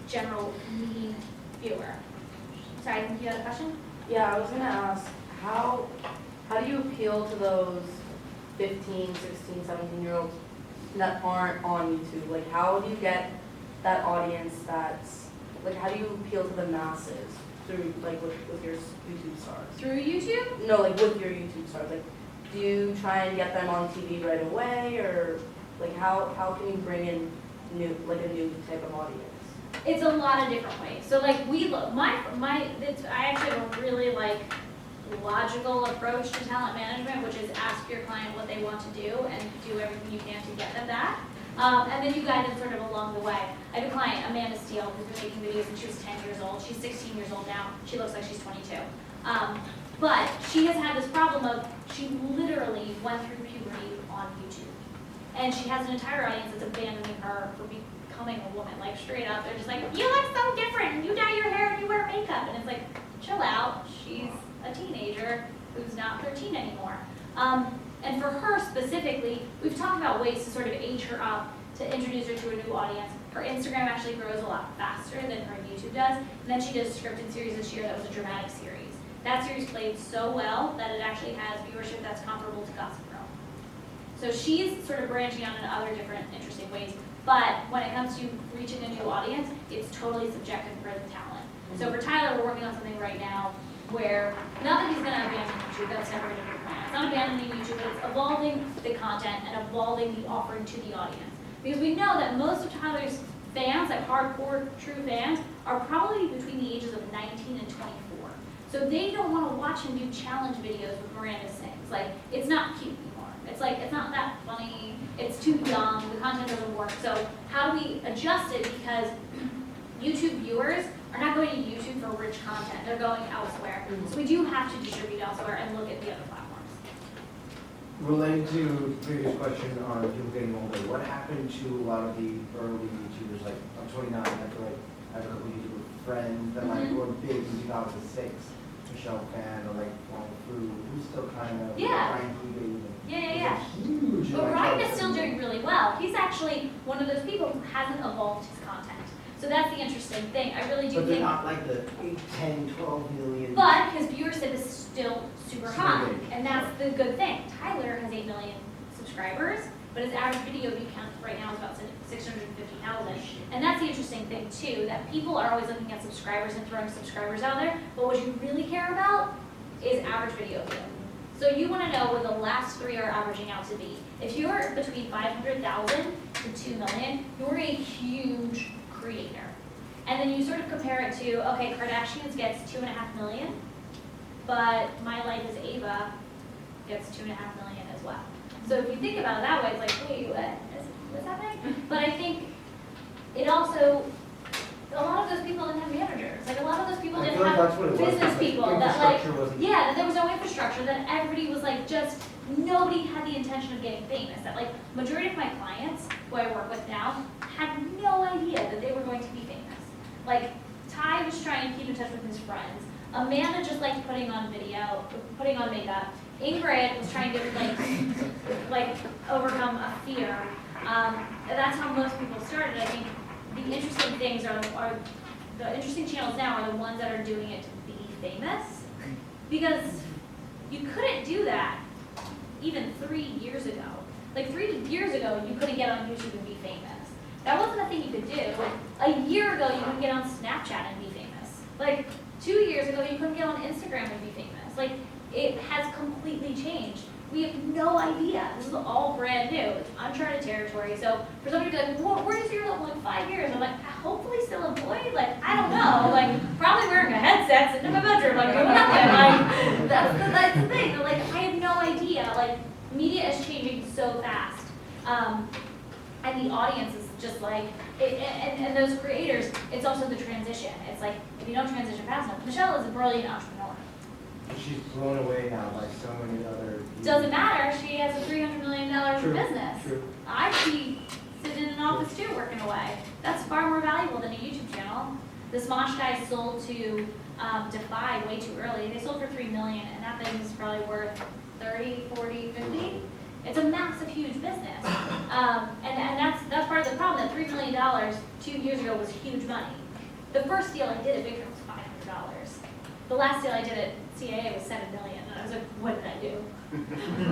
general mean viewer. Sorry, I think you had a question? Yeah, I was gonna ask, how do you appeal to those 15, 16, 17-year-olds that aren't on YouTube? Like, how do you get that audience that's, like, how do you appeal to the masses through, like, with your YouTube stars? Through YouTube? No, like, with your YouTube stars. Like, do you try and get them on TV right away, or, like, how can you bring in a new type of audience? It's a lot of different ways. So like I actually have a really like logical approach to talent management, which is ask your client what they want to do and do everything you can to get them that. And then you guide them sort of along the way. I have a client, Amanda Steele, who's been making videos since she was 10 years old. She's 16 years old now. She looks like she's 22. But she has had this problem of she literally went through puberty on YouTube. And she has an entire audience that's abandoning her for becoming a woman. Like straight up, they're just like, you look so different. You dye your hair and you wear makeup. And it's like, chill out. She's a teenager who's not 13 anymore. And for her specifically, we've talked about ways to sort of age her up, to introduce her to a new audience. Her Instagram actually grows a lot faster than her YouTube does. And then she did a scripted series this year that was a dramatic series. That series played so well that it actually has viewership that's comparable to Gossip Girl. So she's sort of branching out in other different interesting ways. But when it comes to reaching a new audience, it's totally subjective for the talent. So for Tyler, we're working on something right now where, not that he's going to abandon YouTube, that's never going to be the plan. It's not abandoning YouTube, but it's evolving the content and evolving the offering to the audience. Because we know that most of Tyler's fans, like hardcore, true fans, are probably between the ages of 19 and 24. So they don't want to watch him do challenge videos with Miranda Sings. Like, it's not cute anymore. It's like, it's not that funny, it's too young, the content doesn't work. So how do we adjust it? Because YouTube viewers are not going to YouTube for rich content, they're going elsewhere. So we do have to distribute elsewhere and look at the other platforms. Related to the previous question on people getting older, what happened to a lot of the early YouTubers? Like, I'm 29, I feel like I have a couple YouTuber friends that like were big in 2006. Michelle Fan or like Wong Fu, who's still kind of Ryan Hu. Yeah. Huge. But Ryan is still doing really well. He's actually one of those people who hasn't evolved his content. So that's the interesting thing. I really do but think. They're not like the 8, 10, 12 million. But his viewership is still super high. big. And that's the good thing. Tyler has 8 million subscribers, but his average video view count right now is about 650,000. And that's the interesting thing too, that people are always looking at subscribers and throwing subscribers out there, but what you really care about is average video view. So you want to know what the last 3 are averaging out to be. If you're between 500,000 to 2 million, you're a huge creator. And then you sort of compare it to, okay, Kardashians gets 2.5 million, but My Life is Ava gets 2.5 million as well. So if you think about it that way, it's like, wait, what's happening? But I think it also, a lot of those people didn't have managers. Like a lot of those people didn't have business people that like, that there was no infrastructure, that everybody was like just, nobody had the intention of getting famous. That like, majority of my clients who I work with now had no idea that they were going to be famous. Like, Ty was trying to keep in touch with his friends. Amanda just liked putting on video, putting on makeup. Ingrid was trying to like overcome a fear. That's how most people started. I think the interesting things are the interesting channels now are the ones that are doing it to be famous, because you couldn't do that even 3 years ago. Like 3 years ago, you couldn't get on YouTube and be famous. That wasn't a thing you could do. A year ago, you couldn't get on Snapchat and be famous. Like 2 years ago, you couldn't get on Instagram and be famous. Like it has completely changed. We have no idea. This is all brand new. It's uncharted territory. So for somebody to be like, well, where do you see yourself in like 5 years? I'm like, hopefully still employed. Like, I don't know. Like, probably wearing a headset, sitting in my bedroom, like doing nothing. Like, that's the thing. Like, I have no idea. Like, media is changing so fast. And the audience is just like, and those creators, it's also the transition. It's like, if you don't transition fast enough, Michelle is a brilliant entrepreneur. She's blown away now by so many other people. Doesn't matter. She has a $300 million True, business. true. I see sitting in an office too, working away. That's far more valuable than a YouTube channel. The Smosh guys sold to Defy way too early. They sold for $3 million, and that business is probably worth 30, 40, 50. It's a massive, huge business. And that's part of the problem. That $3 million 2 years ago was huge money. The first deal I did at Victor was $500. The last deal I did at CAA was $7 million, and I was like, what did I do?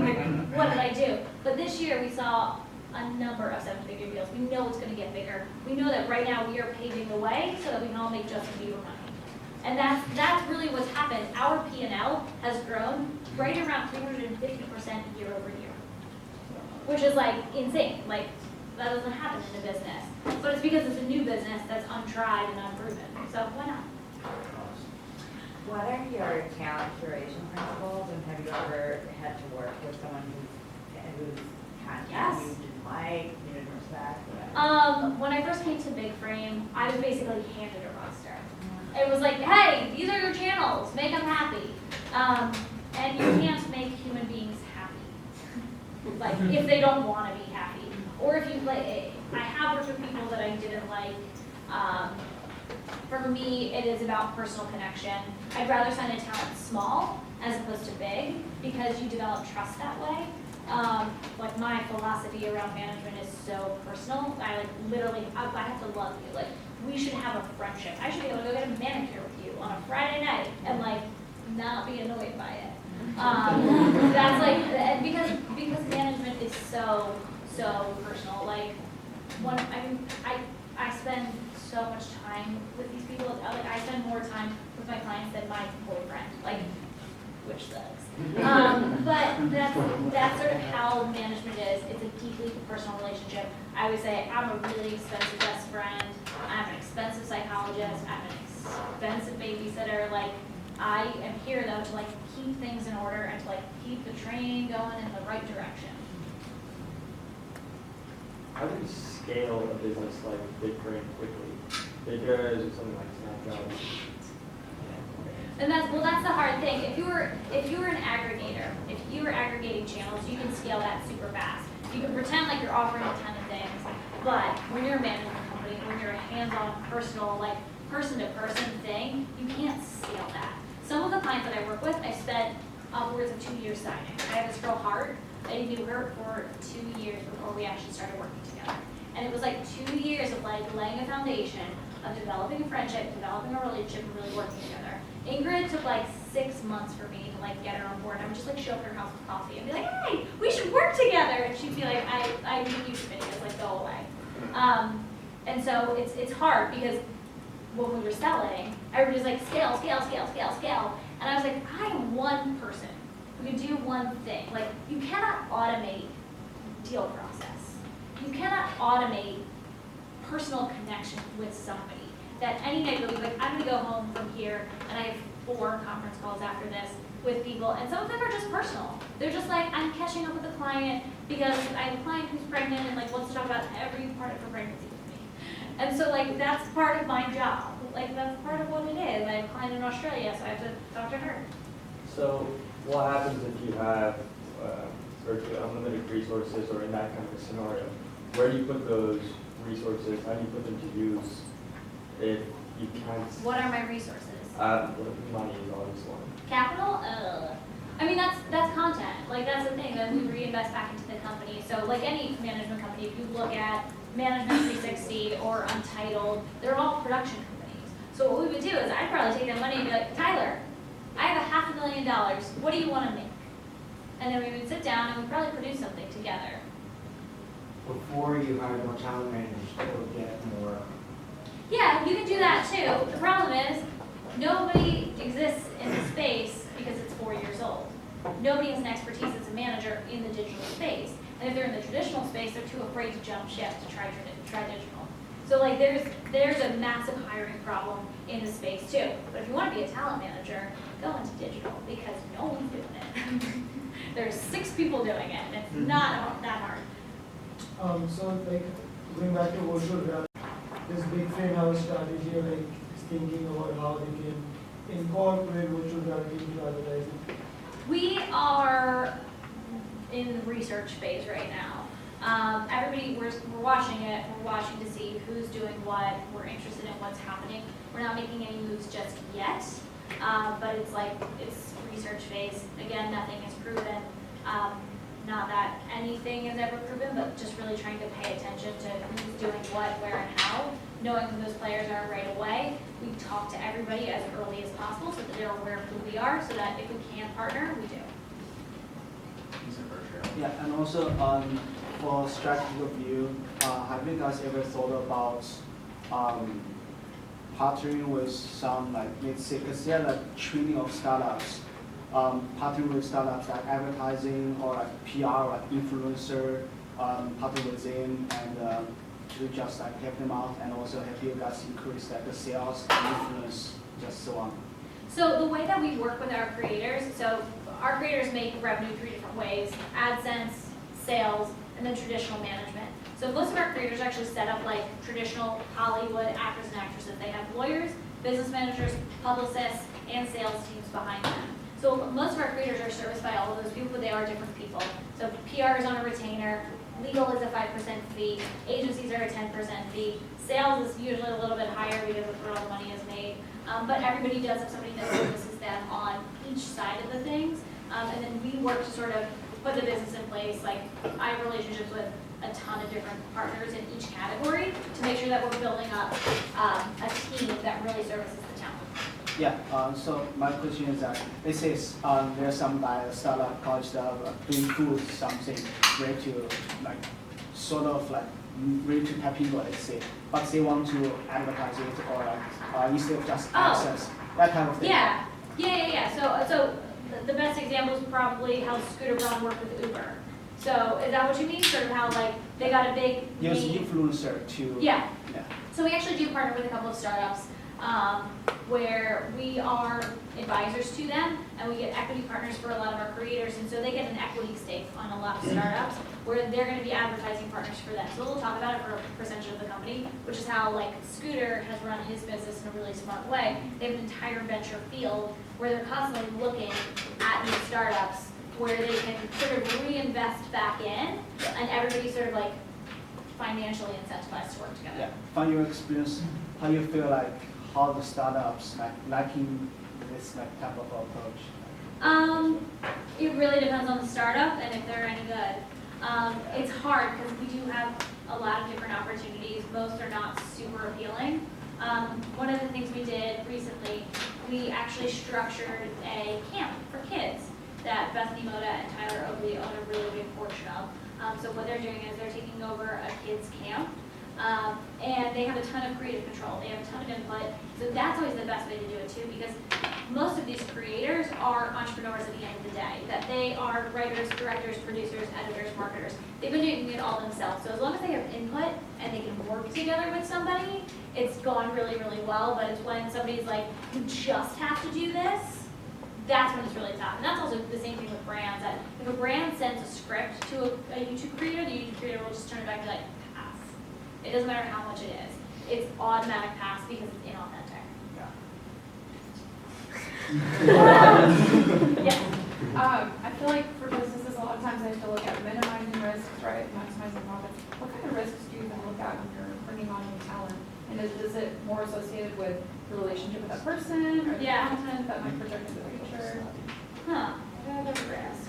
Like, what did I do? But this year we saw a number of seven-figure deals. We know it's going to get bigger. We know that right now we are paving the way so that we can all make Justin Bieber money. And that's really what's happened. Our P&L has grown right around 350% year over year, which is like insane. Like, that doesn't happen in a business. But it's because it's a new business that's untried and unproven. So why not? What are your talent curation principles, and have you ever had to work with someone who's content Yes. you didn't like, you didn't respect, whatever? When I first came to Big Frame, I was basically handed a roster. It was like, hey, these are your channels, make them happy. And you can't make human beings happy, like if they don't want to be happy, or if you like. I have worked with people that I didn't like. For me, it is about personal connection. I'd rather sign a talent small as opposed to big because you develop trust that way. Like my philosophy around management is so personal. I like literally, I have to love you. Like we should have a friendship. I should be able to go get a manicure with you on a Friday night and like not be annoyed by it. That's like, and because management is so personal. Like I spend so much time with these people. Like I spend more time with my clients than my boyfriend. Like, which sucks. But that's sort of how management is. It's a deeply personal relationship. I always say I'm a really expensive best friend. I'm an expensive psychologist. I'm an expensive babysitter. Like I am here though to like keep things in order and to like keep the train going in the right direction. How do you scale a business like Big Frame quickly? Bigger is it something like Snapchat? And that's the hard thing. If you were an aggregator, if you were aggregating channels, you can scale that super fast. You can pretend like you're offering a ton of things, but when you're a management company, when you're a hands-on, personal, like person-to-person thing, you can't scale that. Some of the clients that I work with, I spent upwards of 2 years signing. I have this girl, Hart. I knew her for 2 years before we actually started working together. And it was like 2 years of like laying a foundation, of developing a friendship, developing a relationship, and really working together. Ingrid took like 6 months for me to like get her on board. I would just like show up at her house with coffee and be like, hey, we should work together. And she'd be like, I need YouTube videos, like go away. And so it's hard because when we were selling, everybody's like scale. And I was like, I am one person who can do one thing. Like you cannot automate deal process. You cannot automate personal connection with somebody. That any night you'll be like, I'm gonna go home from here and I have 4 conference calls after this with people, and some of them are just personal. They're just like, I'm catching up with a client because I have a client who's pregnant and like wants to talk about every part of her pregnancy with me. And so like that's part of my job. Like that's part of what it is. I have a client in Australia, so I have to talk to her. So what happens if you have virtually unlimited resources, or in that kind of a scenario? Where do you put those resources? How do you put them to use if you can't? What are my resources? Money is always one. Capital? I mean, that's content. Like, that's the thing, that we reinvest back into the company. So, like any management company, if you look at Management 360 or Untitled, they're all production companies. So what we would do is I'd probably take that money and be like, Tyler, I have $500,000. What do you want to make? and then we would sit down and we'd probably produce something together. Before you hire more talent managers, to get more. Yeah, you can do that too. The problem is, nobody exists in the space because it's 4 years old. Nobody has an expertise as a manager in the digital space. And if they're in the traditional space, they're too afraid to jump ship to try digital. So like there's a massive hiring problem in the space too. But if you want to be a talent manager, go into digital because no one's doing it. There's 6 people doing it, and it's not that hard. So like going back to virtual reality, this big friend house strategy of like thinking about how they can incorporate virtual reality into advertising. We are in the research phase right now. We're watching it. We're watching to see who's doing what. We're interested in what's happening. We're not making any moves just yet, but it's research phase. Again, nothing is proven. Not that anything is ever proven, but just really trying to pay attention to who's doing what, where, and how. Knowing who those players are right away. We talk to everybody as early as possible so that they're aware of who we are, so that if we can partner, we do. Yeah, and also for strategy review, have you guys ever thought about partnering with some let's say, because there are training of startups, partnering with startups like advertising or like PR, like influencer, partner with them and to just help them out and also help you guys increase the sales and influence, just so on. So the way that we work with our creators, so our creators make revenue 3 different ways: AdSense, sales, and then traditional management. So most of our creators actually set up like traditional Hollywood actors and actresses. They have lawyers, business managers, publicists, and sales teams behind them. So most of our creators are serviced by all of those people, but they are different people. So PR is on a retainer, legal is a 5% fee, agencies are a 10% fee, sales is usually a little bit higher because of where all the money is made. But everybody does have somebody that services them on each side of the things. And then we work to sort of put the business in place. Like, I have relationships with a ton of different partners in each category to make sure that we're building up a team that really services the talent. Yeah, so my question is that, let's say there's some guy, a startup, college startup, doing food something, ready to sort of ready to tap into, let's say, but they want to advertise it or instead of just access, that kind of thing. Yeah. So the best example is probably how Scooter Braun worked with Uber. So is that what you mean? Sort of how they got a big use name. influencer to. Yeah. So we actually do partner with a couple of startups where we are advisors to them, and we get equity partners for a lot of our creators, and so they get an equity stake on a lot of startups where they're going to be advertising partners for them. So we'll talk about it for a percentage of the company, which is how Scooter has run his business in a really smart way. They have an entire venture field where they're constantly looking at new startups where they can sort of reinvest back in, and everybody's sort of financially incentivized to work together. Yeah. From your experience, how you feel how the startups liking this type of approach? It really depends on the startup and if they're any good. It's hard because we do have a lot of different opportunities. Most are not super appealing. One of the things we did recently, we actually structured a camp for kids that Bethany Moda and Tyler Oakley own a really big portion of. So what they're doing is they're taking over a kids camp, and they have a ton of creative control. They have a ton of input. So that's always the best way to do it too, because most of these creators are entrepreneurs at the end of the day. That they are writers, directors, producers, editors, marketers. They've been doing it all themselves. So as long as they have input and they can work together with somebody, it's gone really, really well. But it's when somebody's you just have to do this, that's when it's really tough. And that's also the same thing with brands. That if a brand sends a script to a YouTube creator, the YouTube creator will just turn it back and be pass. It doesn't matter how much it is. It's automatic pass because it's inauthentic. Yes. I feel like for businesses, a lot of times they have to look at minimizing risks, right, maximizing profits. What kind of risks do you even look at when you're bringing on new talent? And is it more associated with the relationship with that person or the content that might project into the future? What are the risks?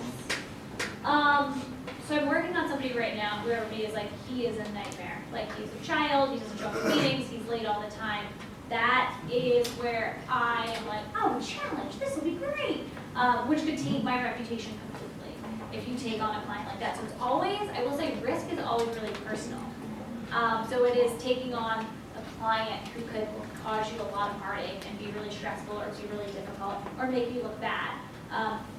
So I'm working on somebody right now who everybody is he is a nightmare. He's a child, he doesn't show up for meetings, he's late all the time. That is where I am oh, challenge, this will be great. Which could taint my reputation completely. if you take on a client like that. So it's always, I will say, risk is always really personal. So it is taking on a client who could cause you a lot of heartache and be really stressful or be really difficult or make you look bad.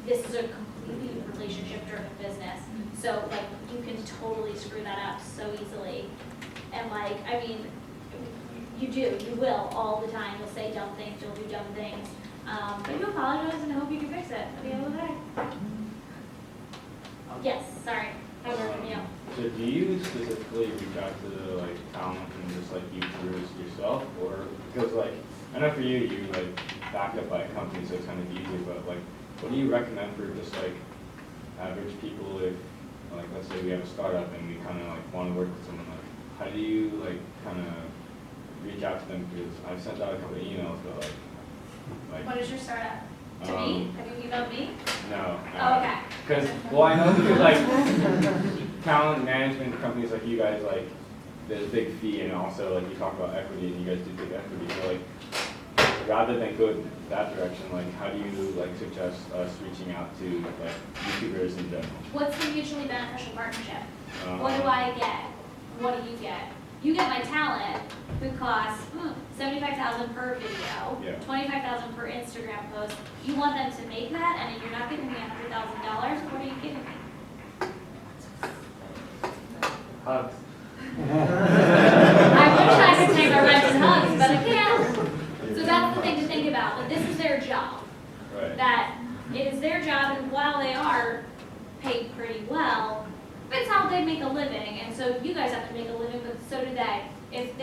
This is a completely relationship-driven business. So like you can totally screw that up so easily. And like, I mean, you will all the time. You'll say dumb things, you'll do dumb things. But you apologize and hope you can fix it at the end of the day. Yes, sorry. I was you. So do you specifically reach out to the like talent and just like YouTubers yourself, or because like I know for you like backed up by a company, so it's kind of easy. But like, what do you recommend for just like average people if like let's say we have a startup and we kind of like want to work with someone, like how do you like kind of reach out to them? Because I've sent out a couple of emails, but like What is your startup? To me? Have you emailed me? No. Oh, okay. Because, well, I know because, like, talent management companies like you guys, like, there's a big fee, and also, like, you talk about equity, and you guys do take equity. So, like, rather than go that direction, like, how do you, like, suggest us reaching out to, like, YouTubers in general? What's the mutually beneficial partnership? What do I get? What do you get? You get my talent, who costs $75,000 per video, $25,000 per Instagram post. You want them to make that, and if you're not giving me $100,000, what are you giving me? Hugs. I wish I could take my rent and hugs, but I can't. So that's the thing to think about. That this is their job. Right. That it is their job, and while they are paid pretty well, it's how they make a living, and so you guys have to make a living, but so do they. If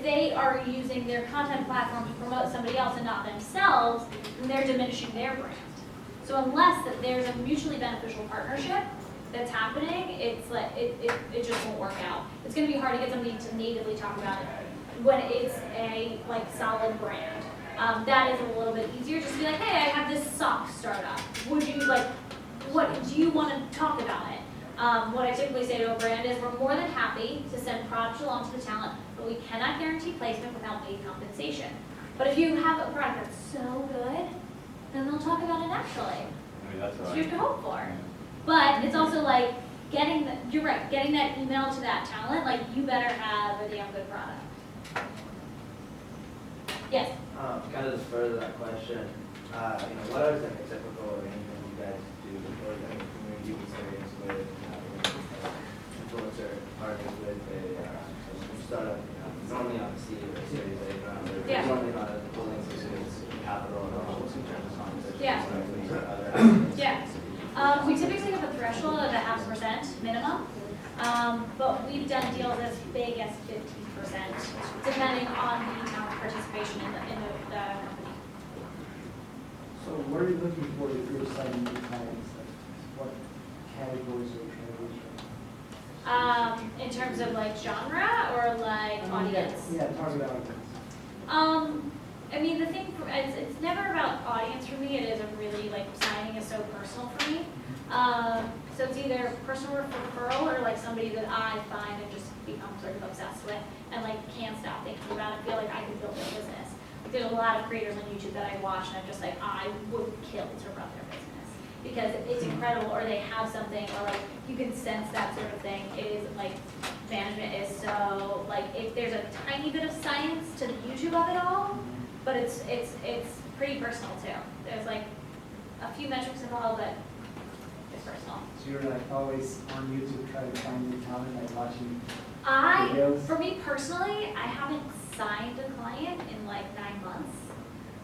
they are using their content platform to promote somebody else and not themselves, then they're diminishing their brand. So unless that there's a mutually beneficial partnership that's happening, it's like it just won't work out. It's going to be hard to get somebody to natively talk about it when it's a like solid brand. That is a little bit easier. Just to be like, hey, I have this sock startup. Would you like? What do you want to talk about it? What I typically say to a brand is we're more than happy to send product along to the talent, but we cannot guarantee placement without paid compensation. But if you have a product that's so good, then they'll talk about it naturally. I mean, that's what you have to hope for. But it's also like you're right, getting that email to that talent, like you better have a damn good product. Yes? Kind of just further that question, what are the typical arrangements you guys do for the community experience with influencer partners with a startup, normally on the seed or Series A round, or normally not as willing to capital and also in terms of compensation. We typically have a threshold of 0.5% minimum, but we've done deals as big as 15%, depending on the talent participation in the company. So what are you looking for if you're signing new clients? Like what categories are you trying to reach? In terms of like genre or like audience? Yeah, target audience. I mean, the thing, it's never about audience for me. It is a really, like, signing is so personal for me. So it's either personal referral or, like, somebody that I find and just become sort of obsessed with and, like, can't stop thinking about it, feel like I could build their business. Like, there's a lot of creators on YouTube that I watch and I'm just like, I would kill to run their business because it's incredible, or they have something, or, like, you can sense that sort of thing. It is, like, management is so, like, if there's a tiny bit of science to the YouTube of it all, but it's pretty personal too. There's like a few metrics involved, but it's personal. So you're like always on YouTube trying to find new talent, like watching videos? For me personally, I haven't signed a client in like 9 months.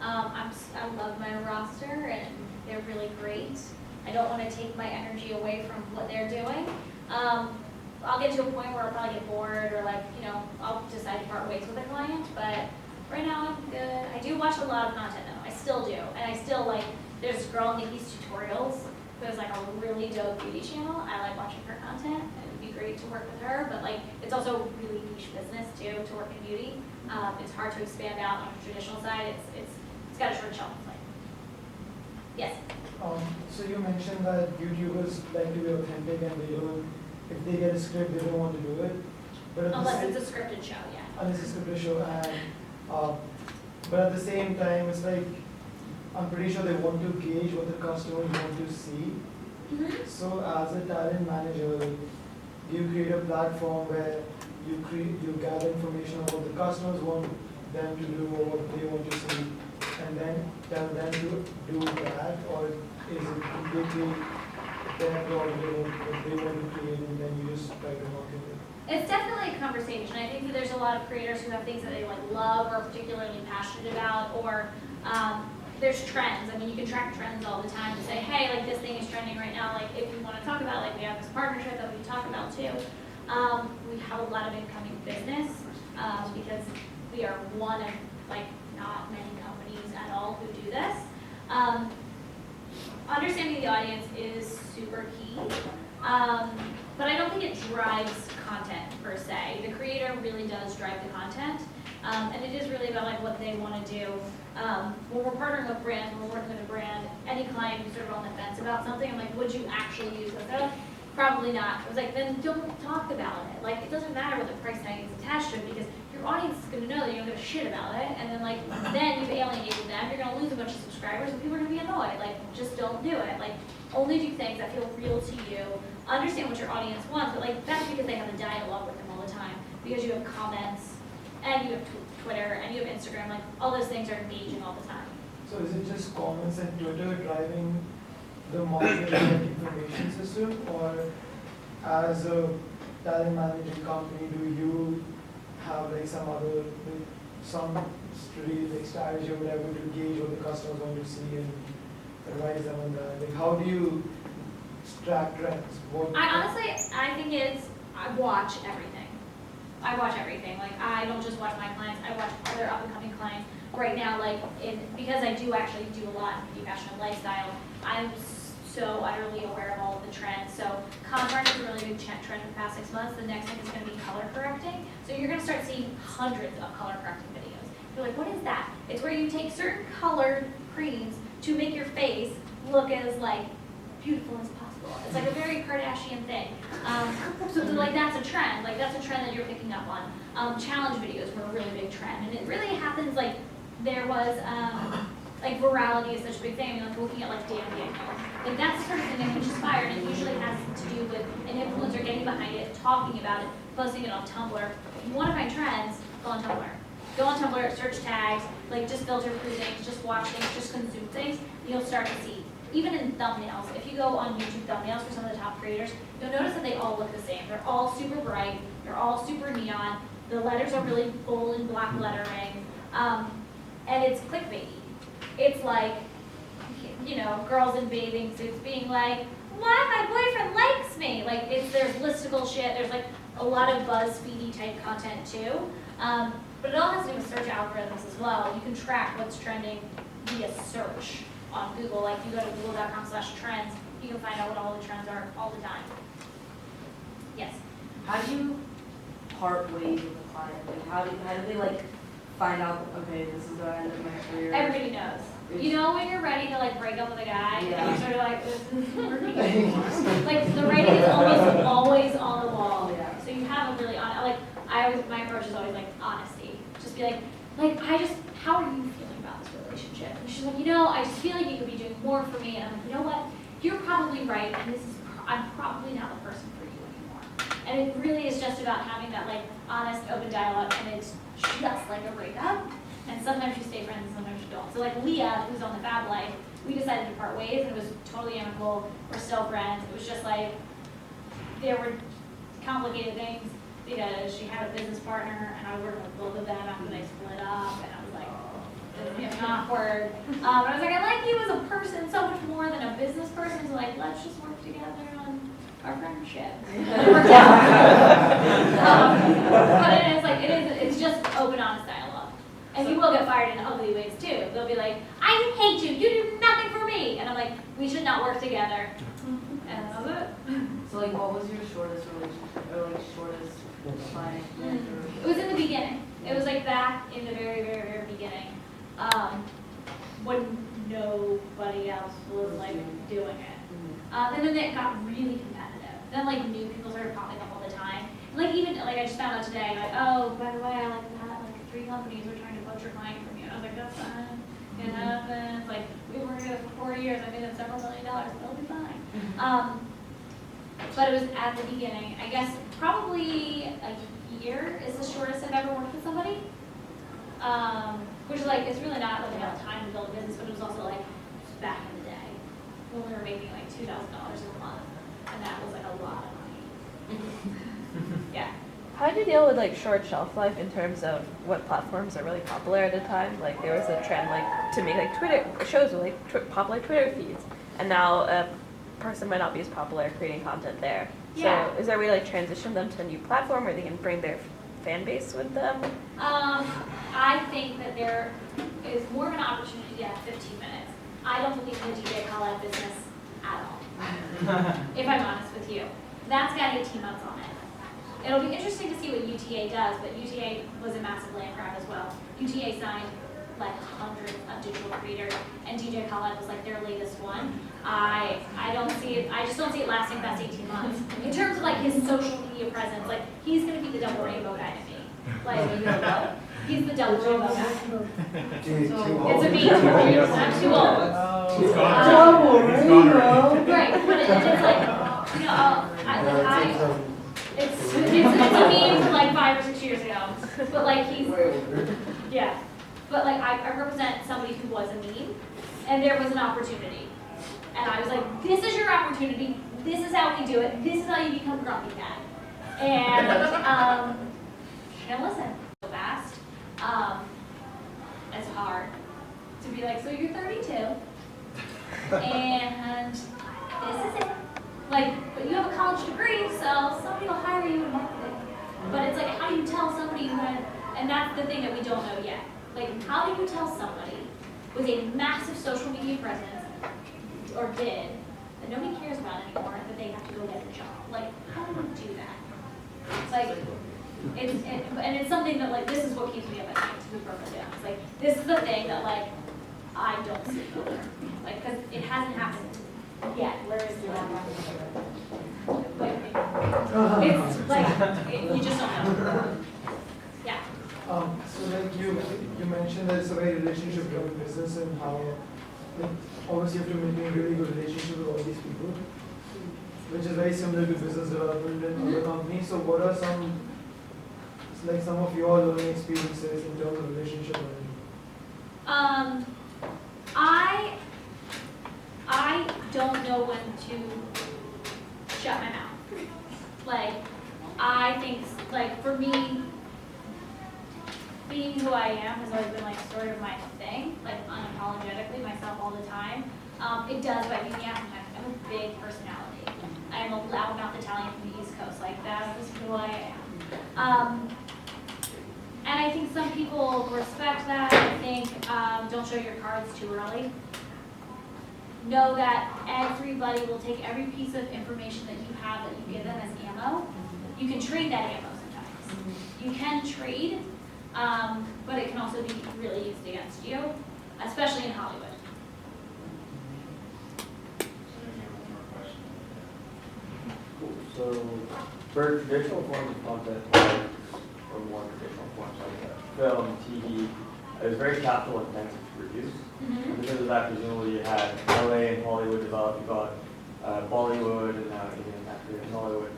I love my roster and they're really great. I don't want to take my energy away from what they're doing. I'll get to a point where I'll probably get bored or like, I'll decide to part ways with a client, but right now I'm good. I do watch a lot of content though. I still do. And I still like, there's this girl, Nikki's Tutorials, who has like a really dope beauty channel. I like watching her content. It would be great to work with her, but like, it's also a really niche business too, to work in beauty. It's hard to expand out on the traditional side. It's got a short shelf life. Yes? So you mentioned that YouTubers like to be authentic and they don't, if they get a script, they don't want to do it. But unless it's a scripted show, yeah. Unless it's a scripted show, and but at the same time, it's like I'm pretty sure they want to gauge what the customers want to see. So as a talent manager, like, do you create a platform where you gather information about what the customers want them to do or what they want to see, and then tell them to do that, or is it completely their prerogative what they want to create and then you just try to market it? It's definitely a conversation. I think that there's a lot of creators who have things that they like love or are particularly passionate about, or there's trends. I mean, you can track trends all the time and say, hey, like this thing is trending right now. Like if you want to talk about, like we have this partnership that we talk about too. We have a lot of incoming business because we are one of like not many companies at all who do this. Understanding the audience is super key. But I don't think it drives content per se. The creator really does drive the content. And it is really about like what they want to do. When we're partnering with brands, when we're working with a brand, any client who's sort of on the fence about something, I'm like, would you actually use this? Probably not. I was like, then don't talk about it. Like, it doesn't matter what the price tag is attached to it because your audience is going to know that you don't give a shit about it. And then like, then you've alienated them. You're going to lose a bunch of subscribers and people are going to be annoyed. Like, just don't do it. Like, only do things that feel real to you. Understand what your audience wants, but like, that's because they have a dialogue with them all the time. Because you have comments, and you have Twitter, and you have Instagram. Like, all those things are engaging all the time. So is it just comments and Twitter driving the marketing and information system, or as a talent management company, do you have like some other, like, some strategy or whatever to gauge what the customers want to see and advise them on that? Like, how do you track trends? I think I watch everything. I watch everything. Like, I don't just watch my clients, I watch other up-and-coming clients. Right now, like, because I do actually do a lot in beauty, fashion, and lifestyle, I'm so utterly aware of all of the trends. So contract is a really big trend in the past 6 months. The next thing is going to be color correcting. So you're going to start seeing hundreds of color correcting videos. You're like, what is that? It's where you take certain colored creams to make your face look as like beautiful as possible. It's like a very Kardashian thing. So like that's a trend. Like that's a trend that you're picking up on. Challenge videos were a really big trend, and it really happens like there was. Like virality is such a big thing. I mean, like looking at like Dan Daniels, like that's the sort of thing that gets inspired, and it usually has to do with an influencer getting behind it, talking about it, posting it on Tumblr. If you want to find trends, go on Tumblr. Go on Tumblr, search tags, like just filter through things, just watch things, just consume things. You'll start to see, even in thumbnails. If you go on YouTube thumbnails for some of the top creators, you'll notice that they all look the same. They're all super bright. They're all super neon. The letters are really bold and black lettering, and it's clickbaity. It's like, you know, girls in bathing suits being like, why my boyfriend likes me? Like, there's listicle shit. There's like a lot of BuzzFeedy type content too. But it all has to do with search algorithms as well. You can track what's trending via search on Google. Like, you go to google.com/trends, you can find out what all the trends are all the time. Yes? How do you part ways with a client? Like, how do they like find out, okay, this is the end of my career? Everybody knows. You know when you're ready to like break up with a guy, and you're sort of like, this isn't working anymore. Like the writing is almost always on the wall. Yeah. So you have a really my approach is always like honesty. Just be like, how are you feeling about this relationship? And she's like, I just feel like you could be doing more for me. And I'm like, you know what? You're probably right, and I'm probably not the person for you anymore. And it really is just about having that like honest, open dialogue, and it's just like a breakup. And sometimes you stay friends and sometimes you don't. So like Leah, who's on the Fab Life, we decided to part ways, and it was totally amicable. We're still friends. It was just like, there were complicated things because she had a business partner, and I was working with both of them after they split up, and I was like, this is getting awkward. But I was like, I like you as a person so much more than a business person, so like, let's just work together on our friendship. And it worked out. But it's just open, honest dialogue. And you will get fired in ugly ways too. They'll be like, I hate you do nothing for me. And I'm like, we should not work together. And that was it. So like, what was your shortest relationship, or like shortest client? It was in the beginning. It was like back in the very, very, very beginning. When nobody else was like doing it. And then it got really competitive. Then like new people started popping up all the time. Like even, like I just found out today, like, oh, by the way, I like 3 companies were trying to poach your client from you. And I was like, that's fine. It happens. Like, several $1 million, it'll be fine. But it was at the beginning. I guess probably a year is the shortest I've ever worked with somebody. Which is like, it's really not like enough time to build a business, but it was also like back in the day when we were making like $2,000 a month, and that was like a lot of money. Yeah. How do you deal with like short shelf life in terms of what platforms are really popular at a time? Like there was a trend like to make like Twitter shows with like popular Twitter feeds, and now a person might not be as popular creating content there. Yeah. So is there a way to like transition them to a new platform where they can bring their fan base with them? I think that there is more of an opportunity to have 15 minutes. I don't believe in the DJ call-out business at all, if I'm honest with you. That's got 18 months on it. It'll be interesting to see what UTA does, but UTA was a massive land grab as well. UTA signed like hundreds of digital creators, and DJ call-out was like their latest one. I don't see it, I just don't see it lasting past 18 months. In terms of like his social media presence, like he's gonna be the double rainbow guy to me. Like, he's the double rainbow guy. It's a me. I'm too old. He's gone. He's gone already. Right, but it's like, you know, it's a meme from like 5 or 6 years ago. But like yeah. But like I represent somebody who was a meme, and there was an opportunity. And I was like, this is your opportunity, this is how we do it, this is how you become Grumpy Cat. And listen, so fast. It's hard to be like, so you're 32, and this is it. Like, but you have a college degree, so somebody will hire you in marketing. But it's like, how do you tell somebody who had, and that's the thing that we don't know yet. Like, how do you tell somebody with a massive social media presence, or did, that nobody cares about anymore, that they have to go get a job? Like, how do you do that? Like, and it's something that, like, this is what keeps me up at night, to be perfectly honest. Like, this is the thing that, like, I don't see over. Like, because it hasn't happened yet. Where is it's like, you just don't know. Yeah. So like you mentioned that it's a very relationship-driven business, and how like obviously you have to maintain really good relationship with all these people, which is very similar to business development in other companies. So what are some of your learning experiences in terms of relationship learning? I don't know when to shut my mouth. Like, I think, like, for me, being who I am has always been, like, sort of my thing, like, unapologetically, myself all the time. It does bite me in the ass sometimes. I'm a big personality. I am a loudmouth Italian from the East Coast. Like, that is who I am. And I think some people respect that. I think don't show your cards too early. Know that everybody will take every piece of information that you have that you give them as ammo. You can trade that ammo sometimes. You can trade, but it can also be really used against you, especially in Hollywood. Cool. So for traditional forms of content, or more traditional forms like film, TV, it was very capital intensive to produce. And because of that, presumably you had LA and Hollywood develop, you got Bollywood, and now even after in Hollywood.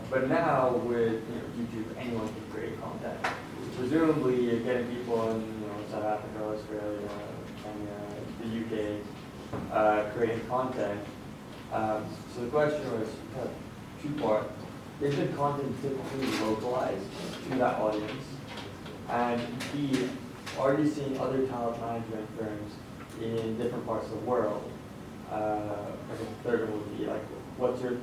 But now with YouTube, anyone can create content. Presumably you're getting people in South Africa, Australia, Kenya, the UK creating content. So the question was kind of two-part. Is the content typically localized to that audience? And B, are you seeing other talent management firms in different parts of the world? I think the third one would be like, what's your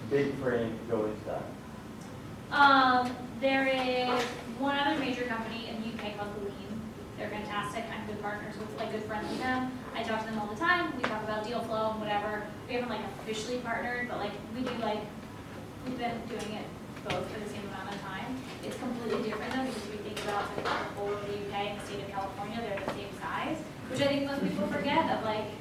big frame go into that? There is one other major company in the UK called Lean. They're fantastic. I'm good partners with, like, good friends with them. I talk to them all the time. We talk about deal flow and whatever. We haven't, like, officially partnered, but, like, we do, like, we've been doing it both for the same amount of time. It's completely different though, because we think about, like, the whole of the UK and the state of California, they're the same size, which I think most people forget that, like,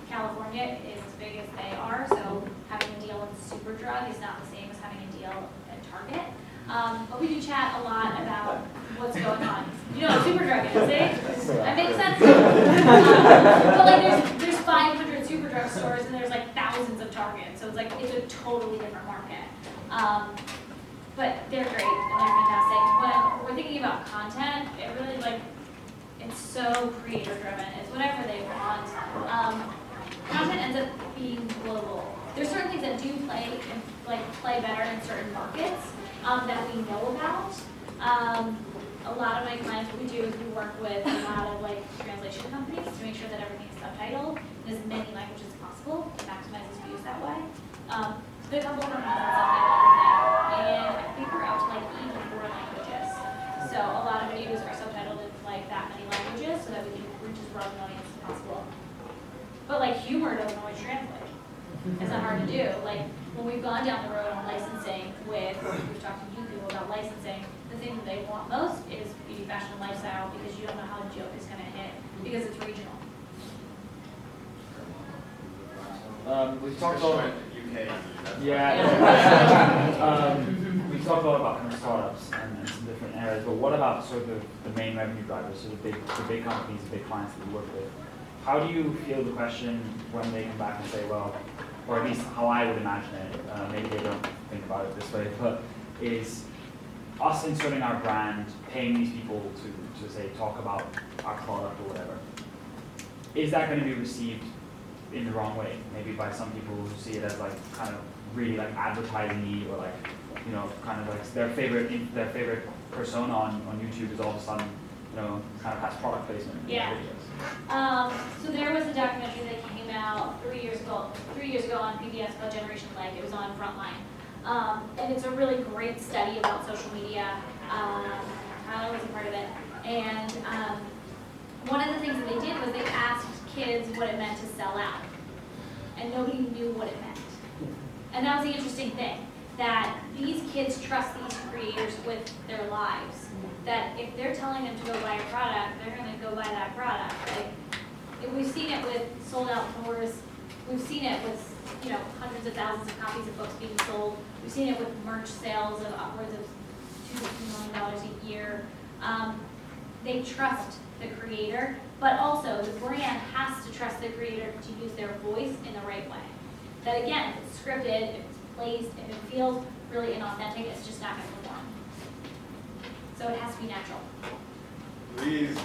California is as big as they are, so having a deal with Superdrug is not the same as having a deal at Target. But we do chat a lot about what's going on. You know what Superdrug is, eh? That makes sense. But like there's 500 Superdrug stores and there's like thousands of Targets, so it's like it's a totally different market. But they're great and they're fantastic. When we're thinking about content, it really like it's so creator driven. It's whatever they want. Content ends up being global. There's certain things that do play better in certain markets that we know about. A lot of my clients, what we do is we work with a lot of like translation companies to make sure that everything is subtitled in as many languages as possible. It maximizes views that way. A couple of companies that subtitle everything, and I think we're out to like even 4 languages. So a lot of videos are subtitled in like that many languages so that we can reach as broad an audience as possible. But like humor doesn't always translate. It's not hard to do. Like when we've gone down the road on licensing with, we've talked to new people about licensing, the thing that they want most is beauty, fashion, and lifestyle because you don't know how a joke is going to hit because it's regional. We've talked about UK. we've talked a lot about kind of startups and some different areas, but what about sort of the main revenue drivers, so the big companies, the big clients that you work with? How do you feel the question when they come back and say, well, or at least how I would imagine it, maybe they don't think about it this way, but is us inserting our brand, paying these people to say, talk about our product or whatever, is that going to be received in the wrong way? Maybe by some people who see it as like kind of really like advertising-y or like, you know, kind of like their favorite persona on YouTube is all of a sudden, you know, kind of has product placement in their videos. So there was a documentary that came out 3 years ago on PBS called Generation Leg. It was on Frontline. And it's a really great study about social media. Tyler was a part of it. And one of the things that they did was they asked kids what it meant to sell out. And nobody knew what it meant. And that was the interesting thing, that these kids trust these creators with their lives. That if they're telling them to go buy a product, they're going to go buy that product. Like, we've seen it with sold out tours. We've seen it with, you know, hundreds of thousands of copies of books being sold. We've seen it with merch sales of upwards of $2 to $3 million a year. They trust the creator, but also the brand has to trust the creator to use their voice in the right way. That again, if it's scripted, if it's placed, if it feels really inauthentic, it's just not going to perform. So it has to be natural. Please.